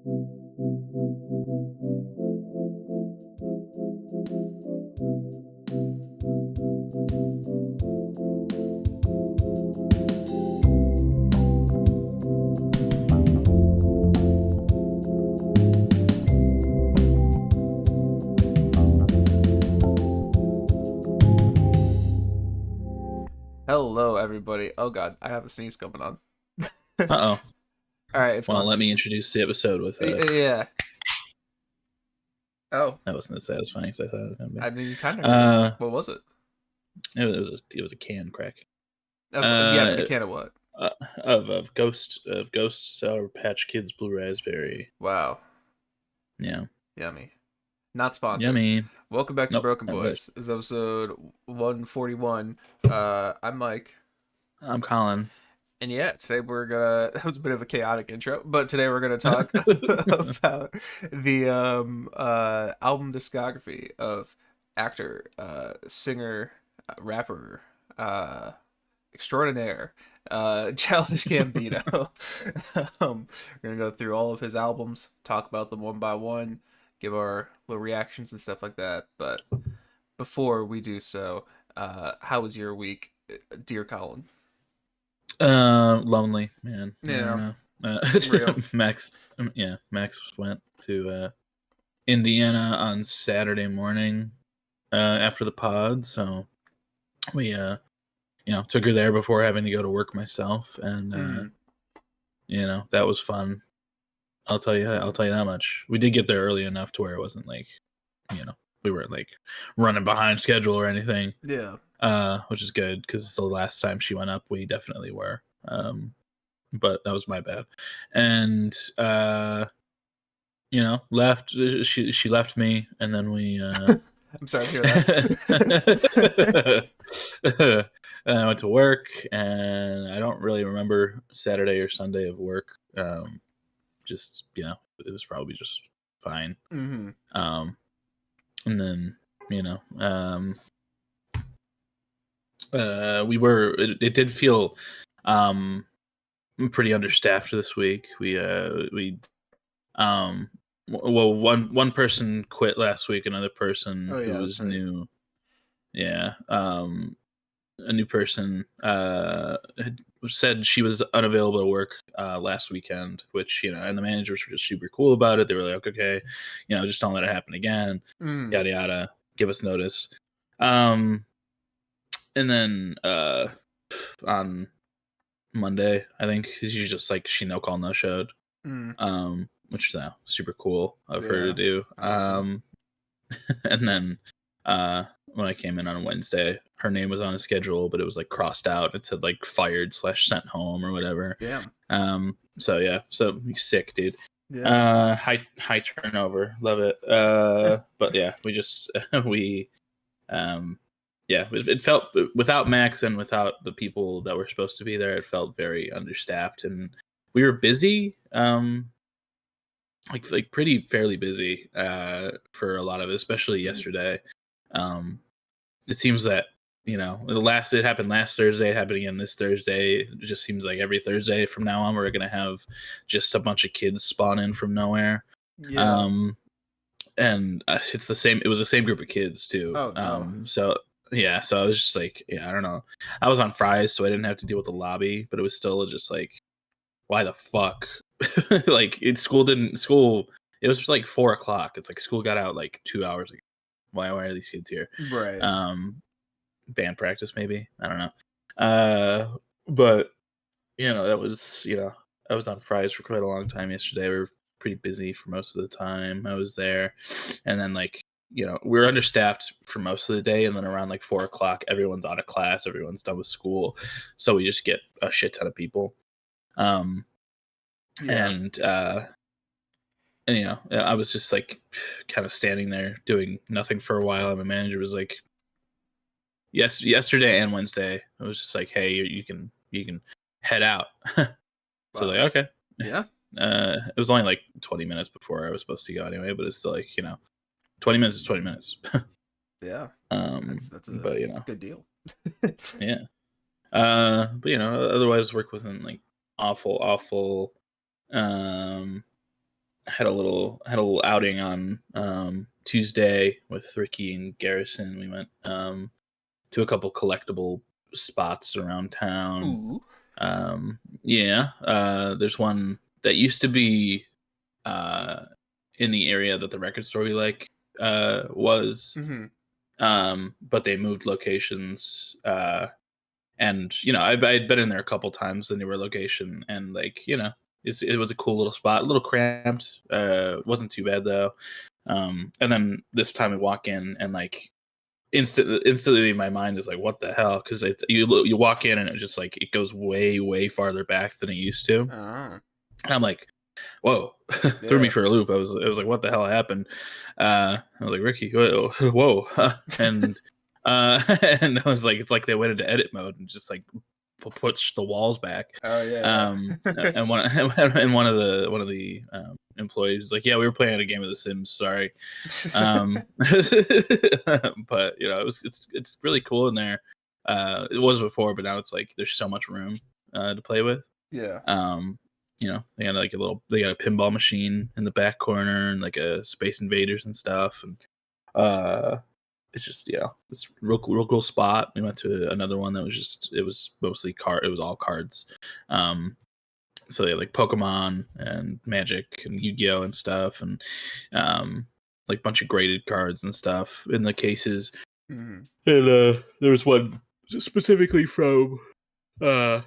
Hello, everybody. Oh God, I have a sneeze coming on. Uh-oh. All right, it's Well, on. let me introduce the episode with Yeah. Oh, that wasn't as satisfying as I thought it was gonna be. I mean, kind of. What was it? It was a can crack. Yeah, but a can of what? Of Ghost Sour Patch Kids Blue Raspberry. Wow, Yeah. yummy. Not sponsored. Yummy. Welcome back to Nope. Broken Not really. Boys. This is episode 141. I'm Mike. I'm Colin. And yeah, today we're gonna. That was a bit of a chaotic intro, but today we're gonna talk about the album discography of actor, singer, rapper, extraordinaire, Childish Gambino. We're gonna go through all of his albums, talk about them one by one, give our little reactions and stuff like that. But before we do so, how was your week, dear Colin? Lonely, man. Yeah, I don't know. real. Max went to Indiana on Saturday morning after the pod, so we took her there before having to go to work myself, and that was fun. I'll tell you that much. We did get there early enough to where it wasn't like, we weren't like running behind schedule or anything. Yeah. Which is good because the last time she went up, we definitely were. But that was my bad. And left. She left me, and then we. I'm sorry to hear that. And I went to work, and I don't really remember Saturday or Sunday of work. Just it was probably just fine. Mm-hmm. And then it did feel pretty understaffed this week. One person quit last week, another person who was new, a new person had said she was unavailable to work last weekend, which and the managers were just super cool about it. They were like, okay, just don't let it happen again, yada yada, give us notice. And then on Monday, I think she's just like she no call no showed, which is super cool of her to do. Awesome. And then when I came in on Wednesday, her name was on a schedule, but it was like crossed out. It said like fired / sent home or whatever. Yeah. So sick, dude. Yeah. High turnover, love it. But yeah, it felt, without Max and without the people that were supposed to be there, it felt very understaffed, and we were busy, like pretty fairly busy for a lot of it, especially yesterday. It seems that it happened last Thursday, it happened again this Thursday. It just seems like every Thursday from now on we're gonna have just a bunch of kids spawn in from nowhere. Yeah. And it's the same. It was the same group of kids too. Oh, no. So I was just like, I don't know. I was on Fry's, so I didn't have to deal with the lobby, but it was still just like, why the fuck? Like school. It was like 4:00. It's like school got out like 2 hours ago. Why are these kids here? Right. Band practice maybe. I don't know. But that was I was on Fry's for quite a long time yesterday. We were pretty busy for most of the time I was there, and then we were understaffed for most of the day, and then around like 4:00 everyone's out of class, everyone's done with school, so we just get a shit ton of people. And I was just like kind of standing there doing nothing for a while, and my manager was like, yesterday and Wednesday, I was just like, hey, you can head out. So like, okay. Yeah. It was only like 20 minutes before I was supposed to go anyway, but it's still like 20 minutes is 20 minutes. Yeah. That's a good deal. Yeah. But otherwise work wasn't like awful. had a little outing on Tuesday with Ricky and Garrison. We went to a couple collectible spots around town. Ooh. Yeah, there's one that used to be in the area that the record store we like was. But they moved locations. And I'd been in there a couple times, the newer location, and like it was a cool little spot, a little cramped. Wasn't too bad though. And then this time we walk in, and like instantly my mind is like, what the hell? Because you walk in and it just like it goes way farther back than it used to. And I'm like, whoa. Threw me for a loop. It was like, what the hell happened? I was like, Ricky, whoa. And and I was like, it's like they went into edit mode and just like pushed the walls back. Oh yeah. And one of the employees is like, yeah, we were playing a game of The Sims. Sorry. But it's really cool in there. It was before, but now it's like there's so much room to play with. Yeah. They got they got a pinball machine in the back corner and like a Space Invaders and stuff. And it's just it's real cool spot. We went to another one that was it was mostly it was all cards. So they had like Pokemon and Magic and Yu-Gi-Oh and stuff, and like a bunch of graded cards and stuff in the cases. And there was one specifically from the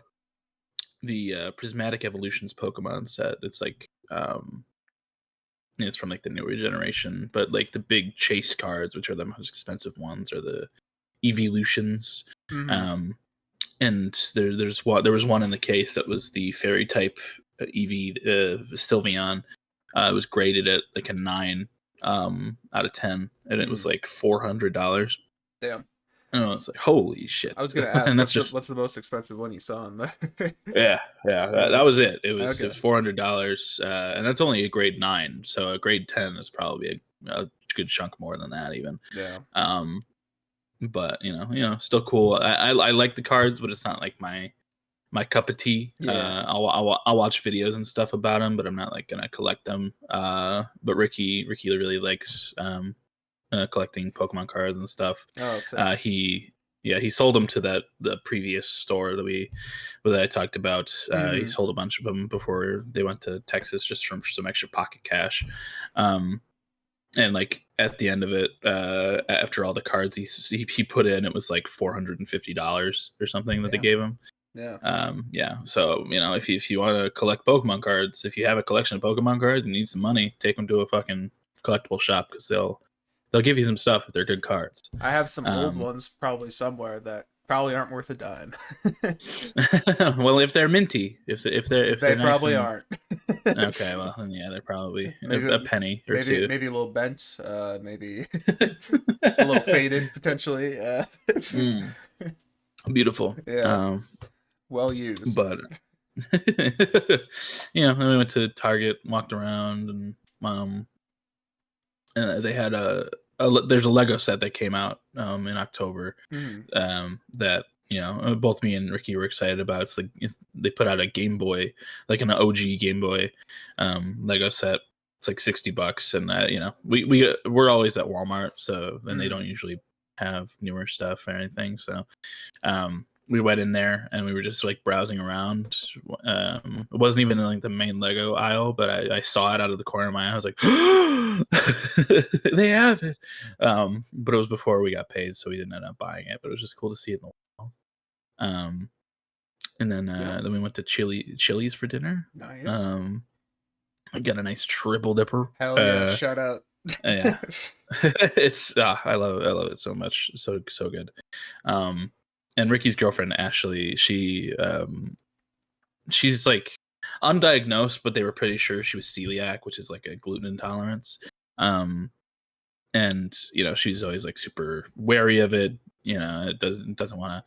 Prismatic Evolutions Pokemon set. It's like it's from like the newer generation, but like the big chase cards, which are the most expensive ones, are the Evolutions. And there was one in the case that was the fairy type Sylveon. It was graded at like a 9 out of 10, and it was like $400. Damn. And I was like, holy shit. I was gonna ask, and what's the most expensive one you saw in there? That was it. It was $400, and that's only a grade 9. So a grade 10 is probably a good chunk more than that even. Yeah. But still cool. I like the cards, but it's not like my cup of tea. Yeah. I'll watch videos and stuff about them, but I'm not like gonna collect them. But Ricky really likes collecting Pokemon cards and stuff. Oh, sick. He sold them to the previous store that I talked about. He sold a bunch of them before they went to Texas, just from some extra pocket cash. And like at the end of it, after all the cards he put in, it was like $450 or something that they gave him. Yeah. So if you want to collect Pokemon cards, if you have a collection of Pokemon cards and need some money, take them to a fucking collectible shop, because they'll give you some stuff if they're good cards. I have some old ones probably somewhere that probably aren't worth a dime. Well, if they're minty, if they're they nice probably aren't. Okay, well then they're probably a penny or two. Maybe a little bent, maybe a little faded potentially. Beautiful. Yeah. Well used. But then we went to Target, walked around, and they had there's a Lego set that came out in October that both me and Ricky were excited about. They put out a Game Boy, like an OG Game Boy Lego set. It's like $60, and we're always at Walmart, so then they don't usually have newer stuff or anything. So we went in there and we were just like browsing around. It wasn't even in like the main Lego aisle, but I saw it out of the corner of my eye. I was like, they have it. But it was before we got paid, so we didn't end up buying it. But it was just cool to see it in the wall. And then we went to Chili's for dinner. Nice. I got a nice triple dipper. Hell yeah! Shout out. Yeah, it's I love it so much. So good. And Ricky's girlfriend Ashley, she's like undiagnosed, but they were pretty sure she was celiac, which is like a gluten intolerance. And she's always like super wary of it. It doesn't want to,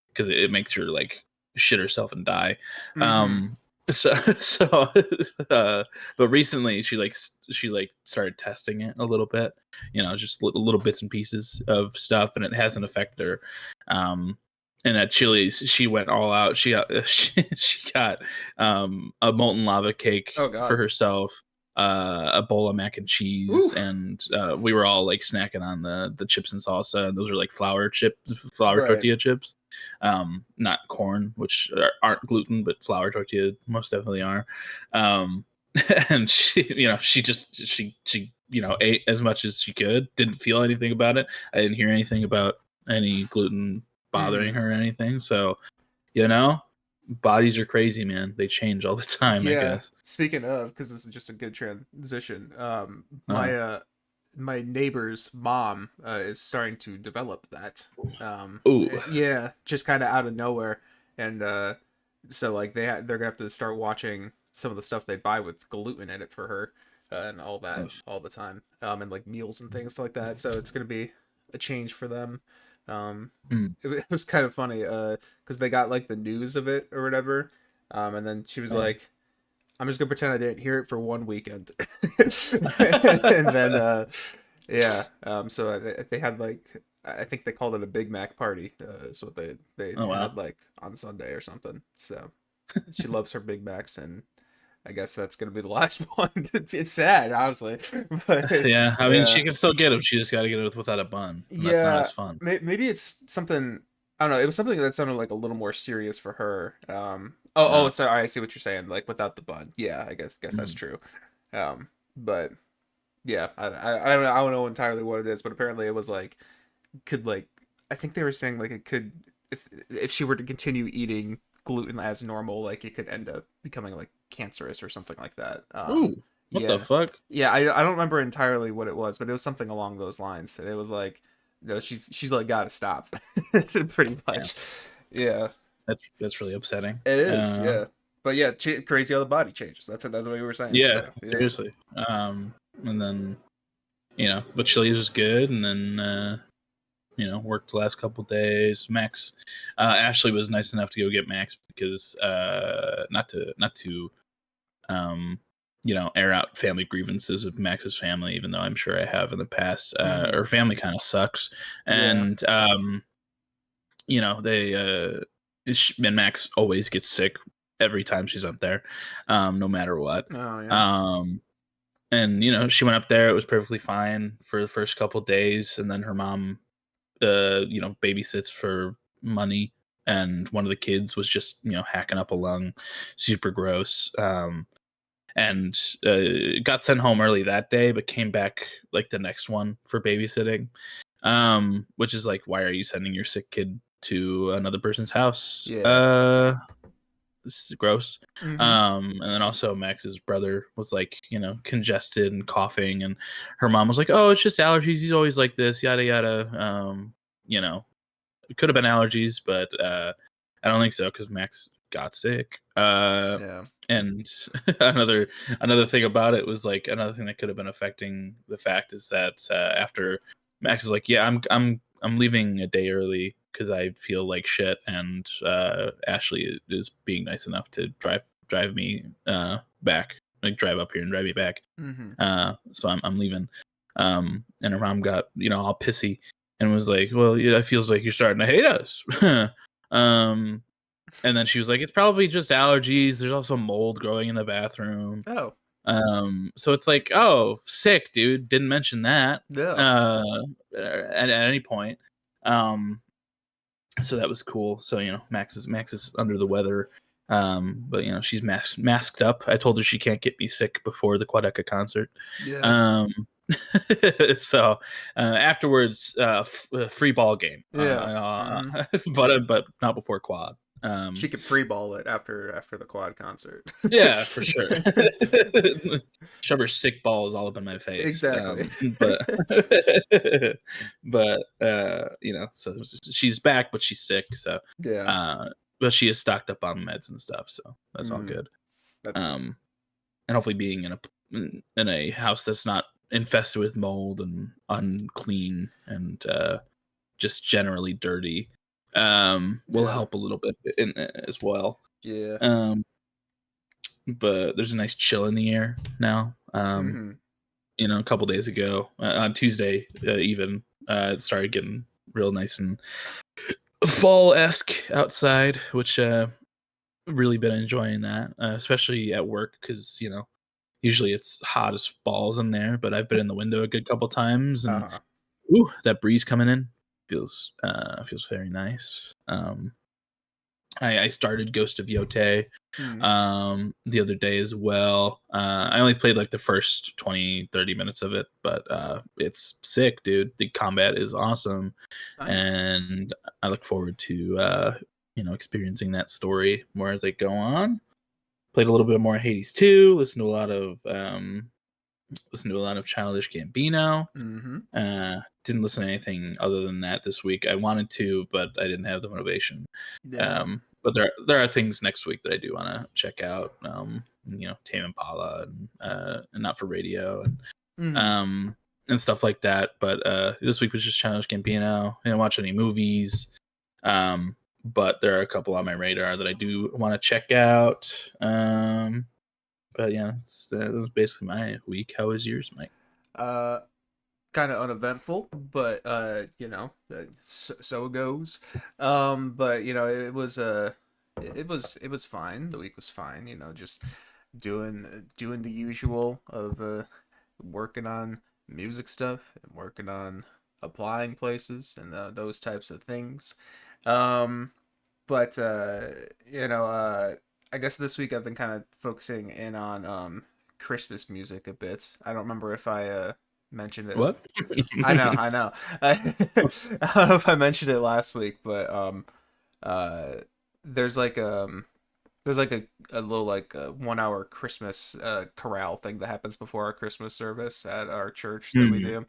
because it makes her like shit herself and die. But recently she started testing it a little bit, just little bits and pieces of stuff, and it hasn't affected her. And at Chili's, she went all out. She got a molten lava cake for herself, a bowl of mac and cheese, and we were all like snacking on the chips and salsa. Those are like flour Right. tortilla chips, not corn, which aren't gluten, but flour tortilla most definitely are. And she ate as much as she could, didn't feel anything about it. I didn't hear anything about any gluten bothering her or anything. So, bodies are crazy, man. They change all the time, I guess. Speaking of, because this is just a good transition. Uh, My neighbor's mom is starting to develop that. Ooh. Yeah, just kind of out of nowhere, and so like they're gonna have to start watching some of the stuff they buy with gluten in it for her, and all that all the time, and like meals and things like that. So it's gonna be a change for them. It was kind of funny, because they got like the news of it or whatever, and then she was like, "I'm just gonna pretend I didn't hear it for one weekend," and then yeah, so they had like, I think they called it a Big Mac party. Is what they Oh, wow. had like on Sunday or something. So she loves her Big Macs, and I guess that's gonna be the last one. It's sad, honestly, but Yeah, I mean, yeah. she can still get them. She just got to get it without a bun, and that's not Yeah, as fun. maybe it's something. I don't know. It was something that sounded like a little more serious for her. Oh, sorry. I see what you're saying. Like without the bun. Yeah, I guess that's Mhm. true. But yeah, I don't know entirely what it is, but apparently it was like, could like, I think they were saying like it could, if she were to continue eating gluten as normal, like it could end up becoming like cancerous or something like that. Ooh, what the Yeah, fuck? yeah. I don't remember entirely what it was, but it was something along those lines, and it was like, no, she's like, gotta stop, pretty Yeah, much. Yeah, that's really upsetting. it is. Yeah, but yeah, crazy how the body changes. That's what we were saying. Yeah, So yeah. seriously. And then but Chili was good, and then worked the last couple days. Max, Ashley was nice enough to go get Max because not to air out family grievances of Max's family, even though I'm sure I have in the past. Her family kind of sucks, Yeah. and they and Max always gets sick every time she's up there, no matter what. Oh yeah. And she went up there, it was perfectly fine for the first couple days, and then her mom babysits for money, and one of the kids was just hacking up a lung, super gross. And got sent home early that day, but came back like the next one for babysitting, which is like, why are you sending your sick kid to another person's house? Yeah. This is gross. And then also Max's brother was like, congested and coughing, and her mom was like, "Oh, it's just allergies. He's always like this, yada yada." It could have been allergies, but I don't think so because Max got sick. Yeah. And another thing about it was like, another thing that could have been affecting the fact is that after Max is like, "Yeah, I'm leaving a day early because I feel like shit," and Ashley is being nice enough to drive me back, like drive up here and drive me back. So I'm leaving. And her mom got all pissy and was like, "Well, yeah, it feels like you're starting to hate us." um, and then she was like, "It's probably just allergies. There's also mold growing in the bathroom." Oh. So it's like, oh, sick, dude. Didn't mention that Yeah. at any point. So that was cool. So Max is under the weather. But she's masked up. I told her she can't get me sick before the Quadeca concert. Yes. Um, so afterwards, free ball game. Yeah. But not before quad. She could free ball it after the quad concert. Yeah, for sure. Shove her sick balls all up in my face. Exactly. But but so she's back, but she's sick. So Yeah. but she is stocked up on meds and stuff, so that's all good. That's good. And hopefully being in a house that's not infested with mold and unclean and just generally dirty will help a little bit as well. Yeah. But there's a nice chill in the air now. A couple days ago on Tuesday, even it started getting real nice and fall-esque outside, which really been enjoying that, especially at work because Usually it's hot as balls in there, but I've been in the window a good couple times, and Uh-huh. ooh, that breeze coming in feels very nice. I started Ghost of Yotei Mm. the other day as well. I only played like the first 20-30 minutes of it, but it's sick, dude. The combat is awesome, Nice. and I look forward to experiencing that story more as I go on. Played a little bit more Hades 2, listened to a lot of Childish Gambino. Mm-hmm. Didn't listen to anything other than that this week. I wanted to, but I didn't have the motivation. Yeah. But there are things next week that I do want to check out. Tame Impala and Not for Radio Mm. um, and stuff like that. But this week was just Childish Gambino. I didn't watch any movies. But there are a couple on my radar that I do want to check out. But yeah, that was basically my week. How was yours, Mike? Uh, Kind of uneventful, but so it goes. But it was fine. The week was fine. Just doing the usual of working on music stuff and working on applying places and those types of things. Um, but you know, I guess this week I've been kind of focusing in on Christmas music a bit. I don't remember if I mentioned it. What? I know. I don't know if I mentioned it last week, but uh, there's like a little like 1 hour Christmas chorale thing that happens before our Christmas service at our church that we Hmm. do.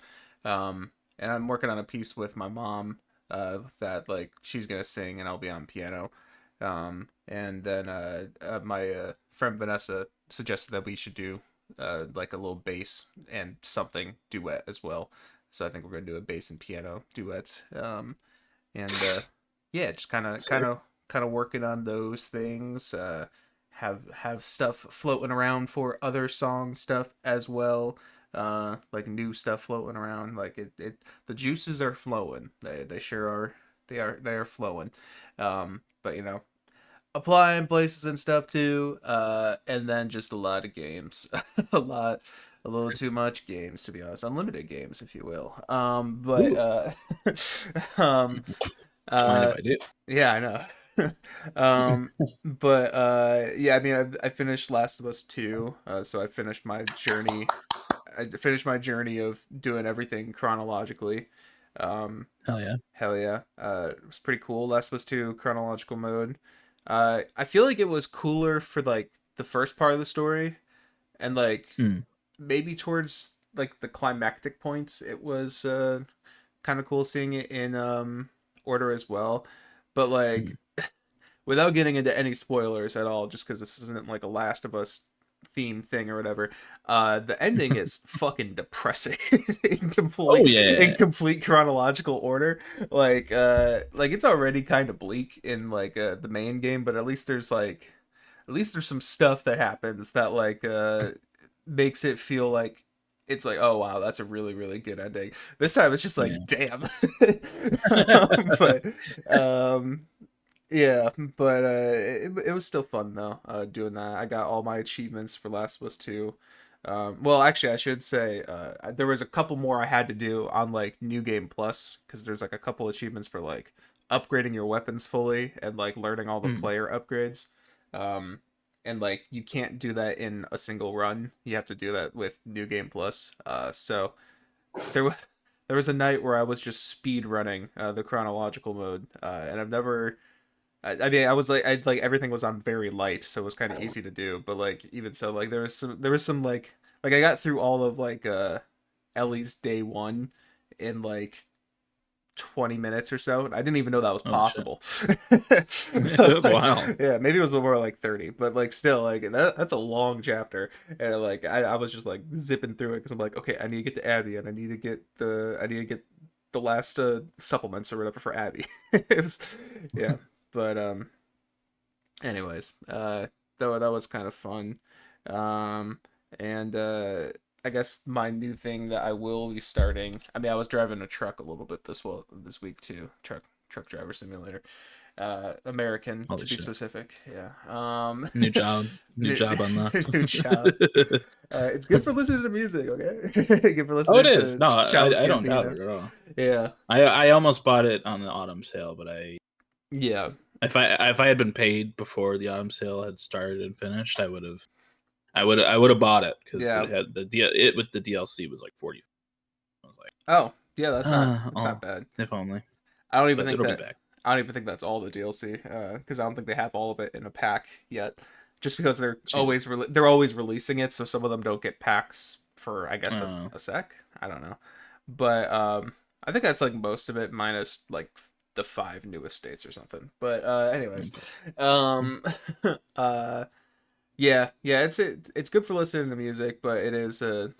And I'm working on a piece with my mom that like she's gonna sing and I'll be on piano. And then my friend Vanessa suggested that we should do like a little bass and something duet as well. So I think we're gonna do a bass and piano duet. And yeah, just Sick. kind of working on those things. Have stuff floating around for other song stuff as well. Like new stuff floating around. Like the juices are flowing. They sure are. They are flowing. But applying places and stuff too. And then just a lot of games. A little too much games, to be honest. Unlimited games, if you will. But Ooh, um mind if uh I do? yeah, I know. um but yeah, I mean I finished Last of Us 2. So I finished my journey of doing everything chronologically. Um Hell yeah. Hell yeah. It was pretty cool. Last of Us 2 chronological mode. I feel like it was cooler for like the first part of the story, and like Hmm. maybe towards like the climactic points it was kind of cool seeing it in order as well. But Hmm. like without getting into any spoilers at all, just because this isn't like a Last of Us theme thing or whatever, the ending is fucking depressing Oh yeah. in complete chronological order. Like it's already kind of bleak in like the main game, but at least there's some stuff that happens that like makes it feel like it's like, oh wow, that's a really really good ending. This time it's just like Yeah. damn. But um yeah, but it was still fun though, doing that. I got all my achievements for Last of Us 2. Well, actually, I should say there was a couple more I had to do on like New Game Plus because there's like a couple achievements for like upgrading your weapons fully and like learning all the Hmm. player upgrades. Um, and like you can't do that in a single run. You have to do that with New Game Plus. So there was there was a night where I was just speed running the chronological mode, and I've never I mean, I like everything was on very light, so it was kind of easy to do. But like even so, like there was some like I got through all of like Ellie's day one in like 20 minutes or so, and I didn't even know that was Holy shit. possible. That's Like, wild. yeah, maybe it was more like 30, but like still like that's a long chapter, and like I was just like zipping through it because I'm like, okay, I need to get to Abby, and I need to get the last supplements or whatever for Abby. It was yeah, but anyways, though that was kind of fun. Um, and I guess my new thing that I will be starting. I mean, I was driving a truck a little bit this week too. Truck driver simulator. American Holy to be shit. specific. Yeah. New job unlocked. New job. It's good for listening to music, okay? Good for Oh, it listening is. to No, Childish I don't doubt Gambino. it at all. Yeah. I almost bought it on the autumn sale, but Yeah. if I had been paid before the autumn sale had started and finished, I would have bought it because Yeah. it had it with the DLC was like 40. I was like, Oh, yeah, that's oh, not bad. if only. I don't even But think it'll be that back. I don't even think that's all the DLC because I don't think they have all of it in a pack yet. Just because Jesus. they're always releasing it, so some of them don't get packs for I guess Oh, a sec. I don't know, but I think that's like most of it minus like the 5 newest states or something. But anyways, okay. um, uh, yeah, it's good for listening to music, but it is a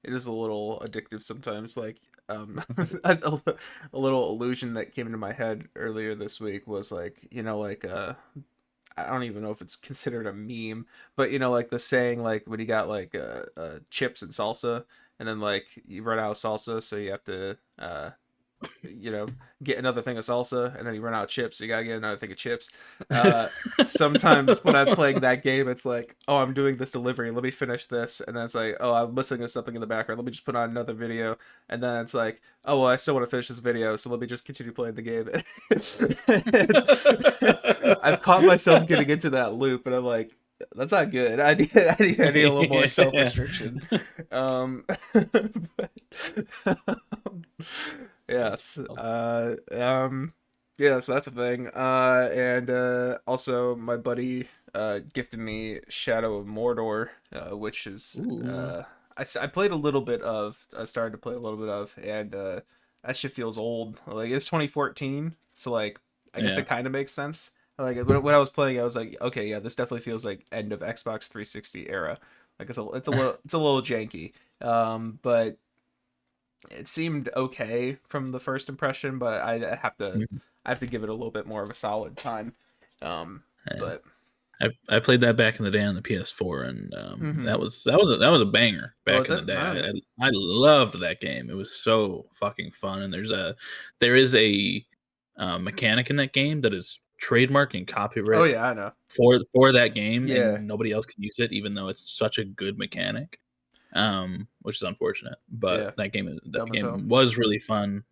little addictive sometimes. Like a, a little illusion that came into my head earlier this week was like like I don't even know if it's considered a meme, but like the saying like when you got like chips and salsa, and then like you run out of salsa, so you have to you know, get another thing of salsa, and then you run out of chips, so you gotta get another thing of chips. Uh, Sometimes when I'm playing that game, it's like, oh, I'm doing this delivery, let me finish this, and then it's like, oh, I'm listening to something in the background, let me just put on another video, and then it's like, oh, well, I still want to finish this video, so let me just continue playing the game. I've caught myself getting into that loop, and I'm like, that's not good. I need a little more self Yeah. restriction. But, yes. Yeah, so that's the thing. And also my buddy gifted me Shadow of Mordor, which is Ooh. I played a little bit of. I started to play a little bit of, and that shit feels old. Like it's 2014, so like I guess Yeah. it kind of makes sense. Like when I was playing, I was like, okay, yeah, this definitely feels like end of Xbox 360 era. Like it's a little janky. But it seemed okay from the first impression, but I have to give it a little bit more of a solid time. Um, Yeah. but I played that back in the day on the PS4, and mm-hmm. that was a banger What back was in the it? day. All right. I loved that game. It was so fucking fun, and there is a mechanic in that game that is trademark and Oh copyright yeah, I know. for that game, Yeah, and nobody else can use it, even though it's such a good mechanic. Which is unfortunate, but yeah, that dumb as hell. game was really fun.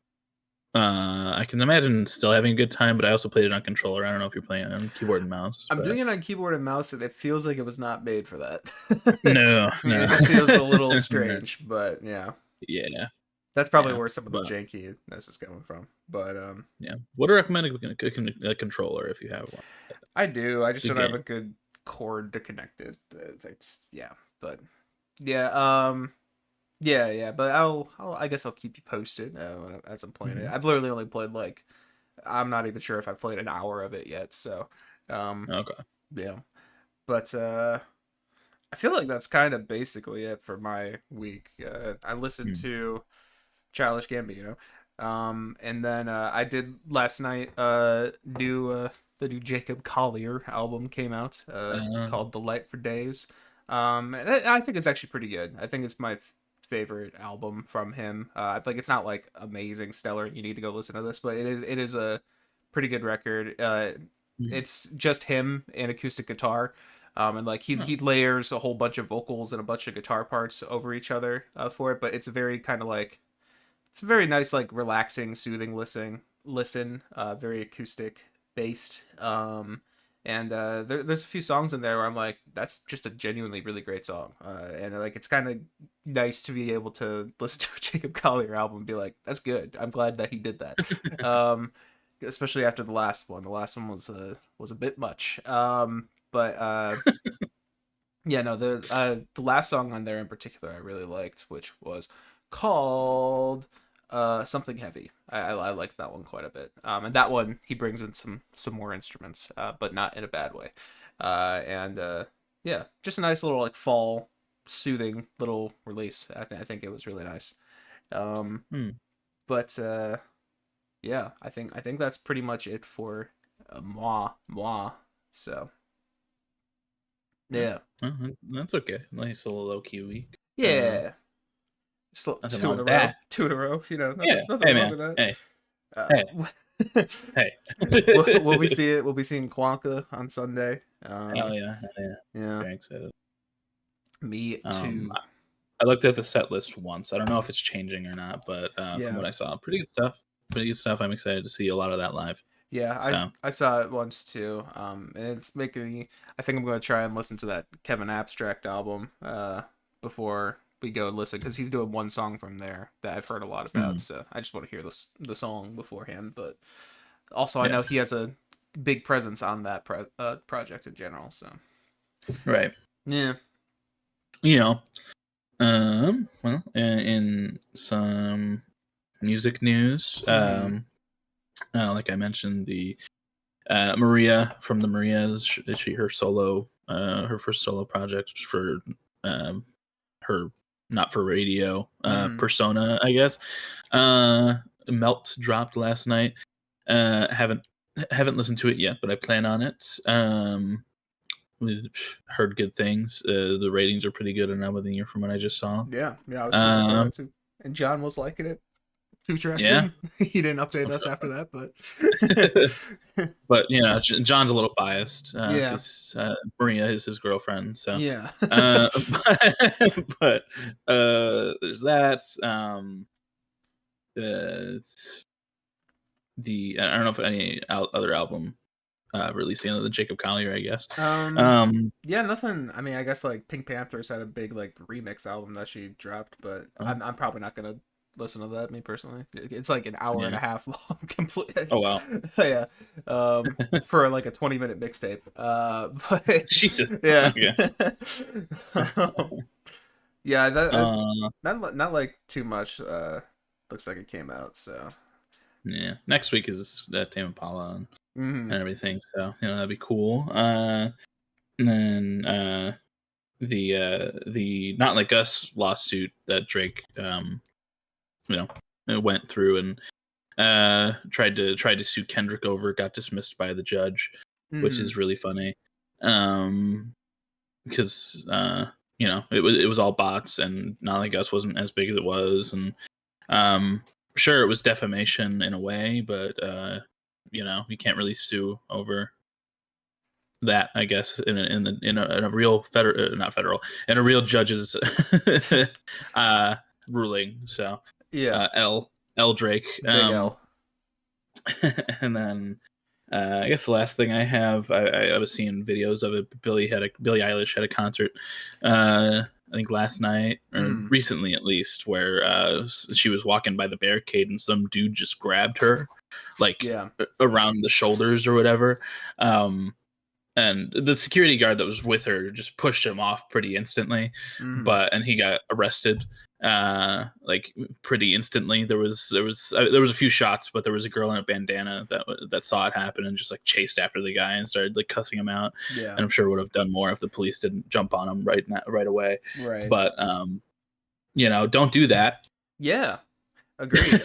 I can imagine still having a good time, but I also played it on controller. I don't know if you're playing it on keyboard and mouse, I'm doing but it on keyboard and mouse, and it feels like it was not made for that. no, no, It feels a little no. strange, but yeah, Yeah, that's probably yeah, where some of the but jankiness is coming from. But yeah, would recommend a controller if you have one. I do. I just Good don't have a game. good cord to connect it. It's yeah, but yeah. Yeah, but I guess I'll keep you posted as I'm playing it. Hmm. I've literally only played like I'm not even sure if I've played an hour of it yet. So, um, Okay. yeah. But I feel like that's kind of basically it for my week. I listened Hmm. to Childish Gambino, and then I did last night. The new Jacob Collier album came out, Uh, called "The Light for Days," and I think it's actually pretty good. I think it's my favorite album from him. I think it's not like amazing, stellar. You need to go listen to this, but it is a pretty good record. hmm. It's just him and acoustic guitar. And like Oh, he layers a whole bunch of vocals and a bunch of guitar parts over each other for it, but it's a very kind of like it's a very nice, like relaxing, soothing listen, very acoustic based. And there's a few songs in there where I'm like, that's just a genuinely really great song. And like it's kind of nice to be able to listen to a Jacob Collier album and be like, that's good. I'm glad that he did that. Especially after the last one. The last one was a bit much. But yeah, no, the last song on there in particular I really liked, which was called Something Heavy. I like that one quite a bit. And that one he brings in some more instruments, but not in a bad way. And yeah, just a nice little like fall soothing little release. I think it was really nice. Um, hmm. but yeah, I think that's pretty much it for moi. So Yeah. yeah, Well, that's okay. Nice little low key week. yeah. Nothing Two wrong in a with row. that. Two in a row. Yeah. Nothing Hey wrong man. with that. Hey. Uh, Hey. Hey. We'll be see it. We'll be seeing Quanka on Sunday. Hell yeah, hell yeah. Yeah, Very excited. me Um, too. I looked at the set list once. I don't know if it's changing or not, but from Yeah, what I saw, pretty good stuff. Pretty good stuff. I'm excited to see a lot of that live. yeah. So I saw it once too. And it's making me. I think I'm gonna try and listen to that Kevin Abstract album. Before we go listen, because he's doing one song from there that I've heard a lot about. mm, So I just want to hear the song beforehand. But also, I yeah, know he has a big presence on that project in general. So right. yeah. You know, well, in some music news, Mm-hmm. like I mentioned, the Maria from the Marias, her solo, her first solo project for um, her not for radio Mm-hmm. persona, I guess. Melt dropped last night. Haven't listened to it yet, but I plan on it. We've heard good things. The ratings are pretty good on Album of the Year from what I just saw. Yeah, I saw Um, that too. And John was liking it. 2 tracks yeah. in, he didn't update us after that, but But John's a little biased yeah, because Maria is his girlfriend. So, yeah, uh, but there's that. Uh, I don't know if any other album releasing other than Jacob Collier, I guess. um, Um, yeah, nothing. I mean, I guess like Pink Panthers had a big like remix album that she dropped, but oh, I'm probably not gonna listen to that. Me personally, it's like an hour and yeah. a half long, complete. Oh wow. Yeah, for like a 20-minute mixtape. But Jesus. yeah, Okay. yeah, Uh, not like too much. Looks like it came out. So yeah. Next week is Tame Impala hmm and everything, so that'd be cool. And then the Not Like Us lawsuit that Drake you went through and tried to sue Kendrick over got dismissed by the judge, which hmm is really funny. Because it was all bots and Not Like Us wasn't as big as it was, and sure, it was defamation in a way, but you can't really sue over that, I guess, in a real not federal, in a real judge's uh ruling. So yeah, L Drake. Big L. And then I guess the last thing I have, I was seeing videos of it. Billie Eilish had a concert, I think last night or Mm, recently at least, where she was walking by the barricade and some dude just grabbed her, like yeah. around the shoulders or whatever. And the security guard that was with her just pushed him off pretty instantly, Mm, and he got arrested like pretty instantly. There was a few shots, but there was a girl in a bandana that saw it happen and just like chased after the guy and started like cussing him out, yeah. and I'm sure would have done more if the police didn't jump on him right away. Right. But don't do that. Yeah. Agreed.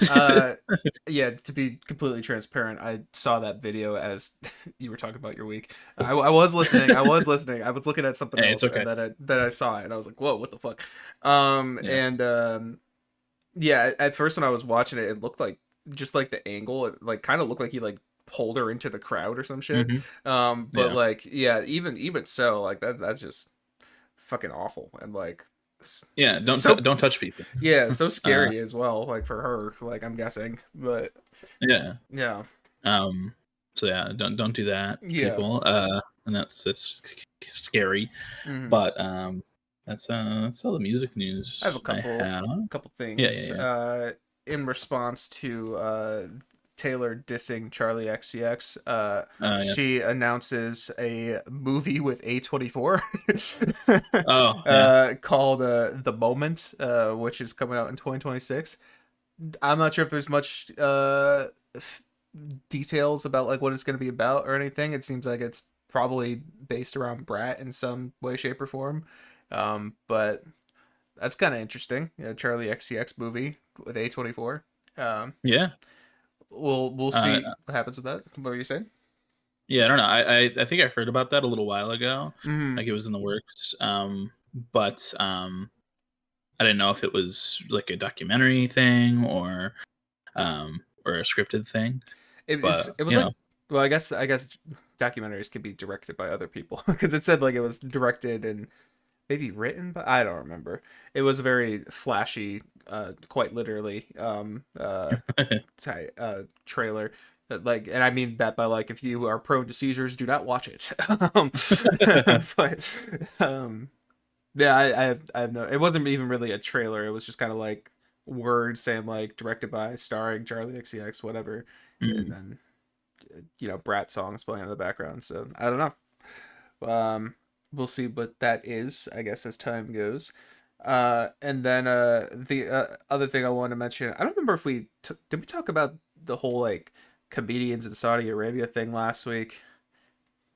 Yeah, to be completely transparent, I saw that video as you were talking about your week. I was listening. I was listening. I was looking at something Hey, it's else, okay. and then I saw it, and I was like, "Whoa, what the fuck?" Yeah. And yeah, at first when I was watching it, it looked like just like the angle, it like kind of looked like he like pulled her into the crowd or some shit. Hmm. But Yeah. like, yeah, even so, like that's just fucking awful, and like Yeah. so Don't touch people. yeah, so uh, scary as well, like for her, like I'm guessing. But yeah. yeah. Um, so yeah, don't do that, Yeah. people. And that's scary. hmm But that's all the music I have news a I have. couple Yeah, yeah, things. yeah. In response to Taylor dissing Charlie XCX, Yeah. she announces a movie with A24 Oh yeah. called The Moment, which is coming out in 2026. I'm not sure if there's much details about like what it's going to be about or anything. It seems like it's probably based around Brat in some way, shape, or form. But that's kind of interesting. Charlie XCX movie with A24. Um, Yeah. we'll Uh, see what happens with that. What were you saying? yeah. I don't know. I think I heard about that a little while ago. Mm-hmm. Like it was in the works. But I didn't know if it was like a documentary thing or a scripted thing. But it was like, well, I guess documentaries can be directed by other people because it said like it was directed and maybe written, but I don't remember. It was a very flashy, quite literally, trailer. Like, and I mean that by like, if you are prone to seizures, do not watch it. But yeah, I have no. It wasn't even really a trailer. It was just kind of like words saying like directed by, starring Charlie XCX, whatever, and Mhm. then Brat songs playing in the background. So I don't know. We'll see what that is, I guess, as time goes. And then the other thing I wanted to mention, I don't remember if did we talk about the whole like comedians in Saudi Arabia thing last week.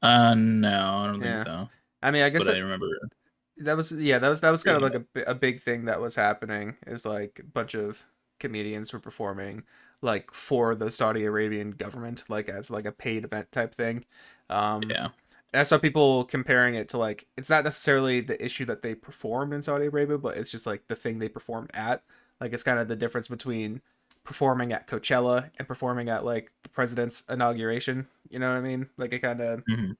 No, I don't think Yeah, so. I mean, I guess But I remember that was kind of reading like a big thing that was happening. Is like a bunch of comedians were performing like for the Saudi Arabian government, like as like a paid event type thing. Um, yeah. And I saw people comparing it to like, it's not necessarily the issue that they performed in Saudi Arabia, but it's just like the thing they performed at. Like it's kind of the difference between performing at Coachella and performing at like the president's inauguration. You know what I mean? Like it kind of, Hmm.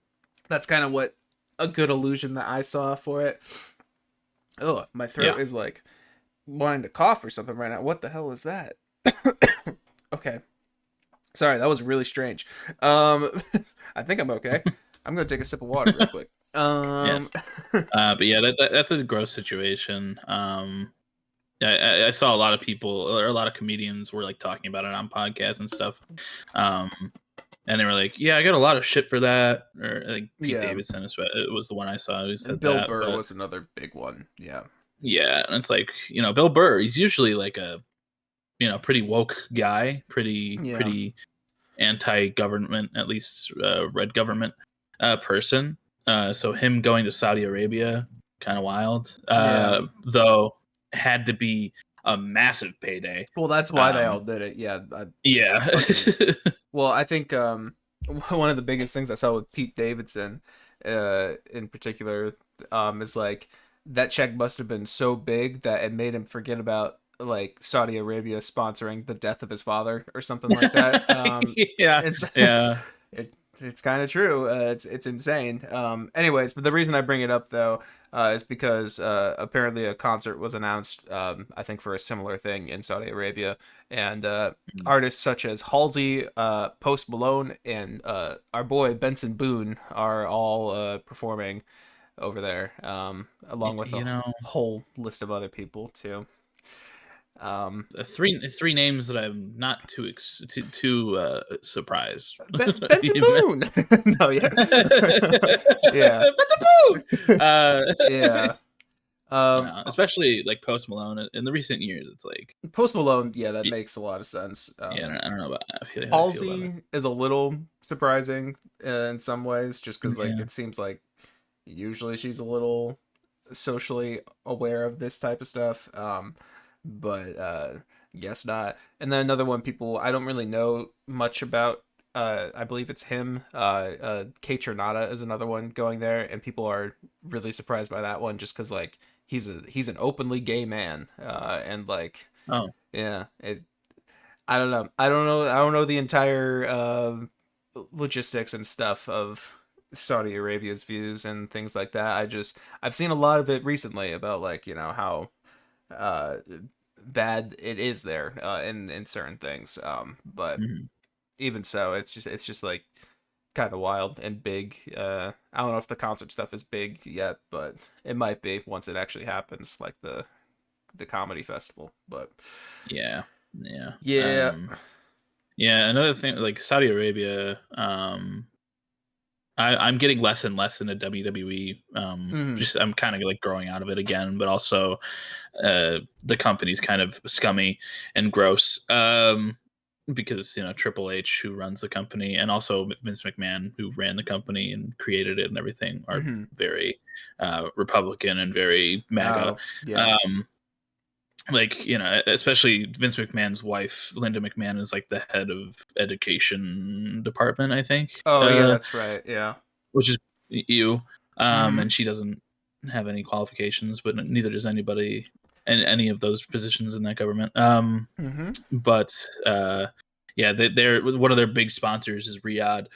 that's kind of what a good illusion that I saw for it. Oh, my throat Yeah. is like wanting to cough or something right now. What the hell is that? Okay. Sorry, that was really strange. Um, I think I'm okay. I'm gonna take a sip of water real quick. Yes. But yeah, that's a gross situation. I saw a lot of people or a lot of comedians were like talking about it on podcasts and stuff. Um, and they were like, "Yeah, I got a lot of shit for that." Or like Pete Yeah, Davidson it was the one I saw who and said Bill that. Burr But was another big one. Yeah, yeah, and it's like Bill Burr. He's usually like a pretty woke guy, yeah, pretty anti-government, at least red government person. So him going to Saudi Arabia, kind of wild. yeah. Though had to be a massive payday. Well, that's why they all Um, did it. Yeah, yeah, fucking. Well, I think one of the biggest things I saw with Pete Davidson, in particular, is like that check must have been so big that it made him forget about like Saudi Arabia sponsoring the death of his father or something like that. yeah, It's yeah. it's kind of true. It's insane. Anyways, but the reason I bring it up though is because apparently a concert was announced. I think for a similar thing in Saudi Arabia, and artists such as Halsey, Post Malone, and our boy Benson Boone are all performing over there, along with a You know, whole list of other people too. three names that I'm not too surprised. Benson Boone. No, yeah, yeah, But the boom! yeah. Especially like Post Malone in the recent years, it's like, Post Malone, yeah, that makes a lot of sense. yeah, I don't know about how I feel about it. Halsey is a little surprising in some ways, just because like Yeah, it seems like usually she's a little socially aware of this type of stuff. But guess not. And then another one, people I don't really know much about. I believe it's him. K Tronada is another one going there, and people are really surprised by that one, just because like he's an openly gay man, and like oh yeah, I don't know. I don't know. I don't know the entire logistics and stuff of Saudi Arabia's views and things like that. I've seen a lot of it recently about like how uh, bad it is there in certain things. But mhm. even so, it's just like kind of wild and big. I don't know if the concert stuff is big yet, but it might be once it actually happens, like the comedy festival. But Yeah, yeah. yeah. Yeah, another thing, like Saudi Arabia, I'm getting less and less into WWE. Mhm. Just I'm kind of like growing out of it again, but also the company's kind of scummy and gross. Because Triple H, who runs the company, and also Vince McMahon, who ran the company and created it and everything, are Mhm. very Republican and very MAGA. Oh, yeah. Um, like especially Vince McMahon's wife, Linda McMahon, is like the head of education department, I think, Oh, yeah, that's right. Yeah. which is you. Mhm. And she doesn't have any qualifications, but neither does anybody in any of those positions in that government. Mhm. But uh yeah, they're one of their big sponsors is Riyadh,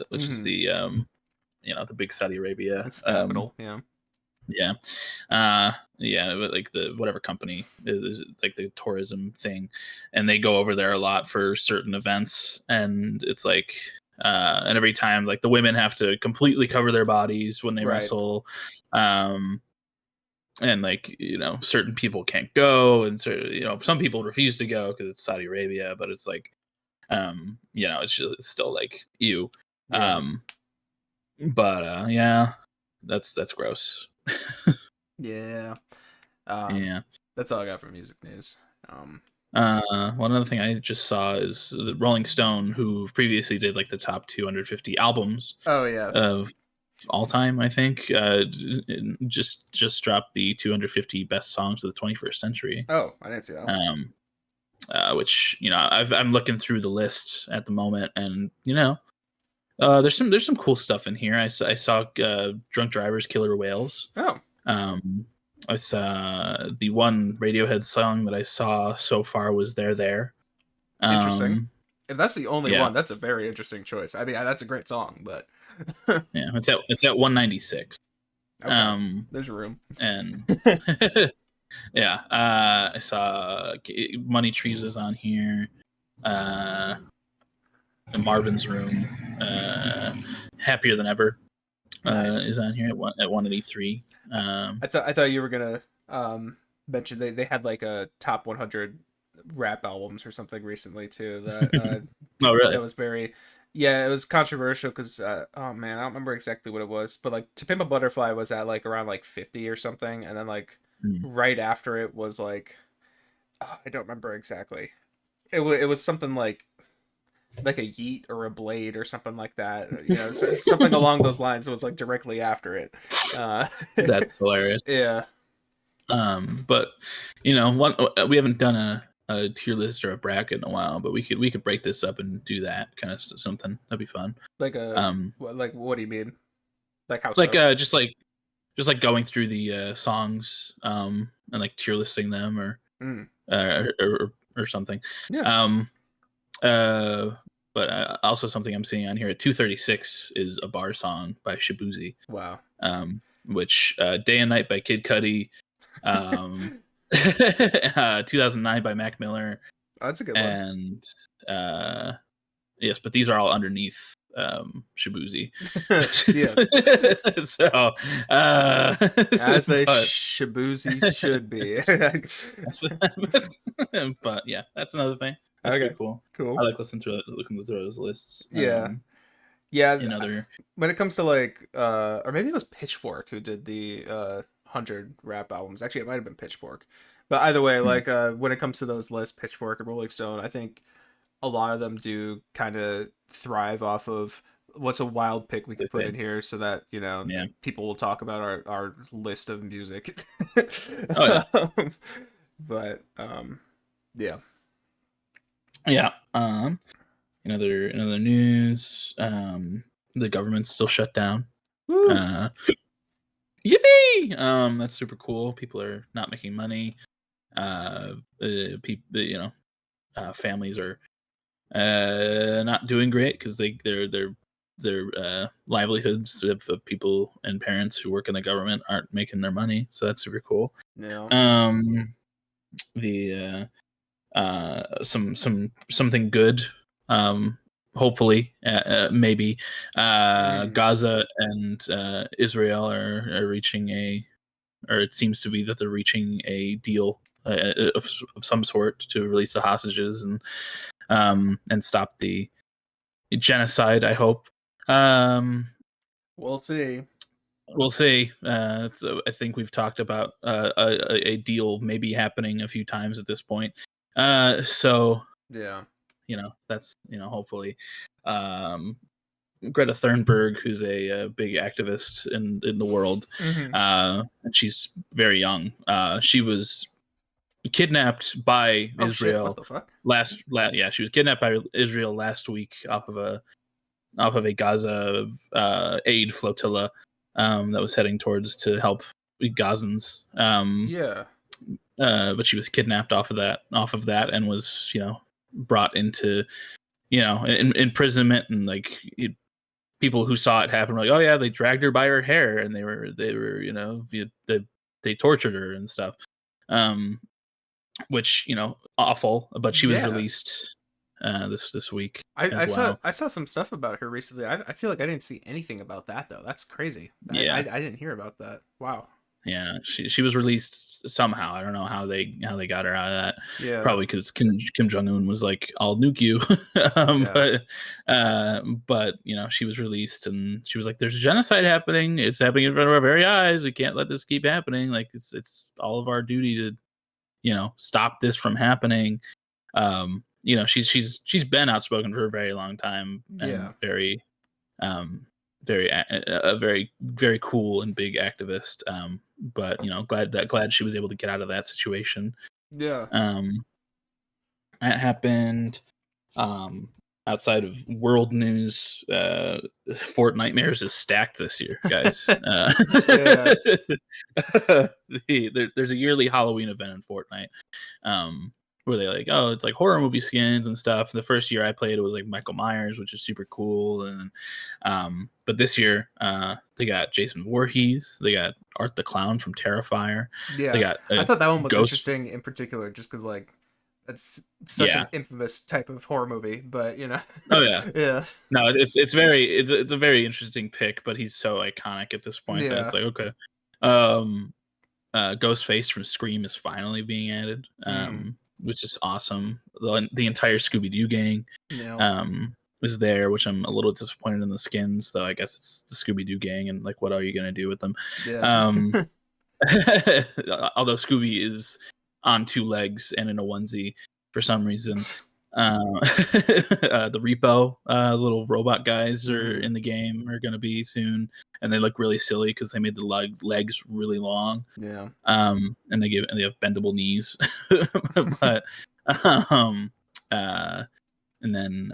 which is the the big Saudi Arabia. It's the capital. Yeah. Yeah. Yeah, but like the whatever company is like the tourism thing, and they go over there a lot for certain events, and it's like and every time like the women have to completely cover their bodies when they Right. wrestle. And like certain people can't go, and so some people refuse to go because it's Saudi Arabia, but it's like it's still like you. Yeah. But yeah, that's gross. Yeah. Yeah. That's all I got for music news. One other thing I just saw is the Rolling Stone, who previously did like the top 250 albums Oh yeah. of all time, I think, just dropped the 250 best songs of the 21st century. Oh, I didn't see that. Which I'm looking through the list at the moment, and there's some cool stuff in here. I saw Drunk Drivers, Killer Whales. Oh. I saw the one Radiohead song that I saw so far was There. Interesting. If that's the only yeah. one, that's a very interesting choice. I mean, that's a great song, but yeah, it's at 196. Okay. There's room. And yeah, I saw Money Trees was on here. Marvin's Room, Happier Than Ever. Nice. Is on here at 183. I thought you were gonna mention they had like a top 100 rap albums or something recently too. That oh really? That was very it was controversial because oh man, I don't remember exactly what it was, but like To Pimp a Butterfly was at like around like 50 or something, and then like right after it was like I don't remember exactly. It was something like a Yeet or a Blade or something like that, something along those lines. It was like directly after it. That's hilarious. Yeah. But we haven't done a tier list or a bracket in a while, but we could break this up and do that kind of something. That'd be fun. Like like what do you mean? Like how? Like just like going through the songs and like tier listing them or something. Yeah. But also something I'm seeing on here at 236 is a bar song by Shabuzi. Wow. Which Day and Night by Kid Cudi. 2009 by Mac Miller. Oh, that's a good one. And yes, but these are all underneath Shabuzi. Yes. So as they Shabuzi should be. But yeah, that's another thing. That's pretty cool. Cool. I like looking through those lists. Yeah. When it comes to like or maybe it was Pitchfork who did the 100 rap albums. Actually, it might have been Pitchfork. But either way, like when it comes to those lists, Pitchfork and Rolling Stone, I think a lot of them do kind of thrive off of what's a wild pick we could put in here so that people will talk about our list of music. Oh, yeah. But yeah. In other news, the government's still shut down. Yippee! That's super cool. People are not making money. People, families are not doing great because their livelihoods of people and parents who work in the government aren't making their money. So that's super cool. Yeah. Something good. Hopefully, maybe Gaza and Israel are reaching or it seems to be that they're reaching a deal of some sort to release the hostages and stop the genocide. I hope. We'll see. We'll see. So I think we've talked about a deal maybe happening a few times at this point. So yeah, that's hopefully. Greta Thunberg, who's a big activist in the world, and she's very young. She was kidnapped by Israel. Shit, what the fuck? She was kidnapped by Israel last week off of a Gaza aid flotilla that was heading towards to help Gazans. But she was kidnapped off of that and was brought into, imprisonment, and like people who saw it happen were like, oh yeah, they dragged her by her hair, and they were they tortured her and stuff, which awful. But she was released this week. I saw some stuff about her recently. I feel like I didn't see anything about that though. That's crazy. Yeah, I didn't hear about that. Wow. Yeah, she was released somehow. I don't know how they got her out of that. Yeah, probably because Kim Jong Un was like, "I'll nuke you," but she was released, and she was like, "There's a genocide happening. It's happening in front of our very eyes. We can't let this keep happening. Like it's all of our duty to stop this from happening." She's been outspoken for a very long time, and very very cool and big activist, but glad she was able to get out of that situation. That happened. Outside of world news, Fort Nightmares is stacked this year, guys. There's a yearly Halloween event in Fortnite, where they it's like horror movie skins and stuff. And the first year I played, it was like Michael Myers, which is super cool. And but this year, they got Jason Voorhees, they got Art the Clown from Terrifier. They got I thought that one was interesting in particular, just because it's such an infamous type of horror movie, but Oh yeah. No, it's a very interesting pick, but he's so iconic at this point that it's like, okay. Ghostface from Scream is finally being added, which is awesome. The entire Scooby-Doo gang is there, which I'm a little disappointed in the skins, though. I guess it's the Scooby-Doo gang, and like, what are you gonna do with them? Although Scooby is on two legs and in a onesie for some reason. The Repo little robot guys are in the game, are going to be soon, and they look really silly because they made the legs really long. And they have bendable knees. But and then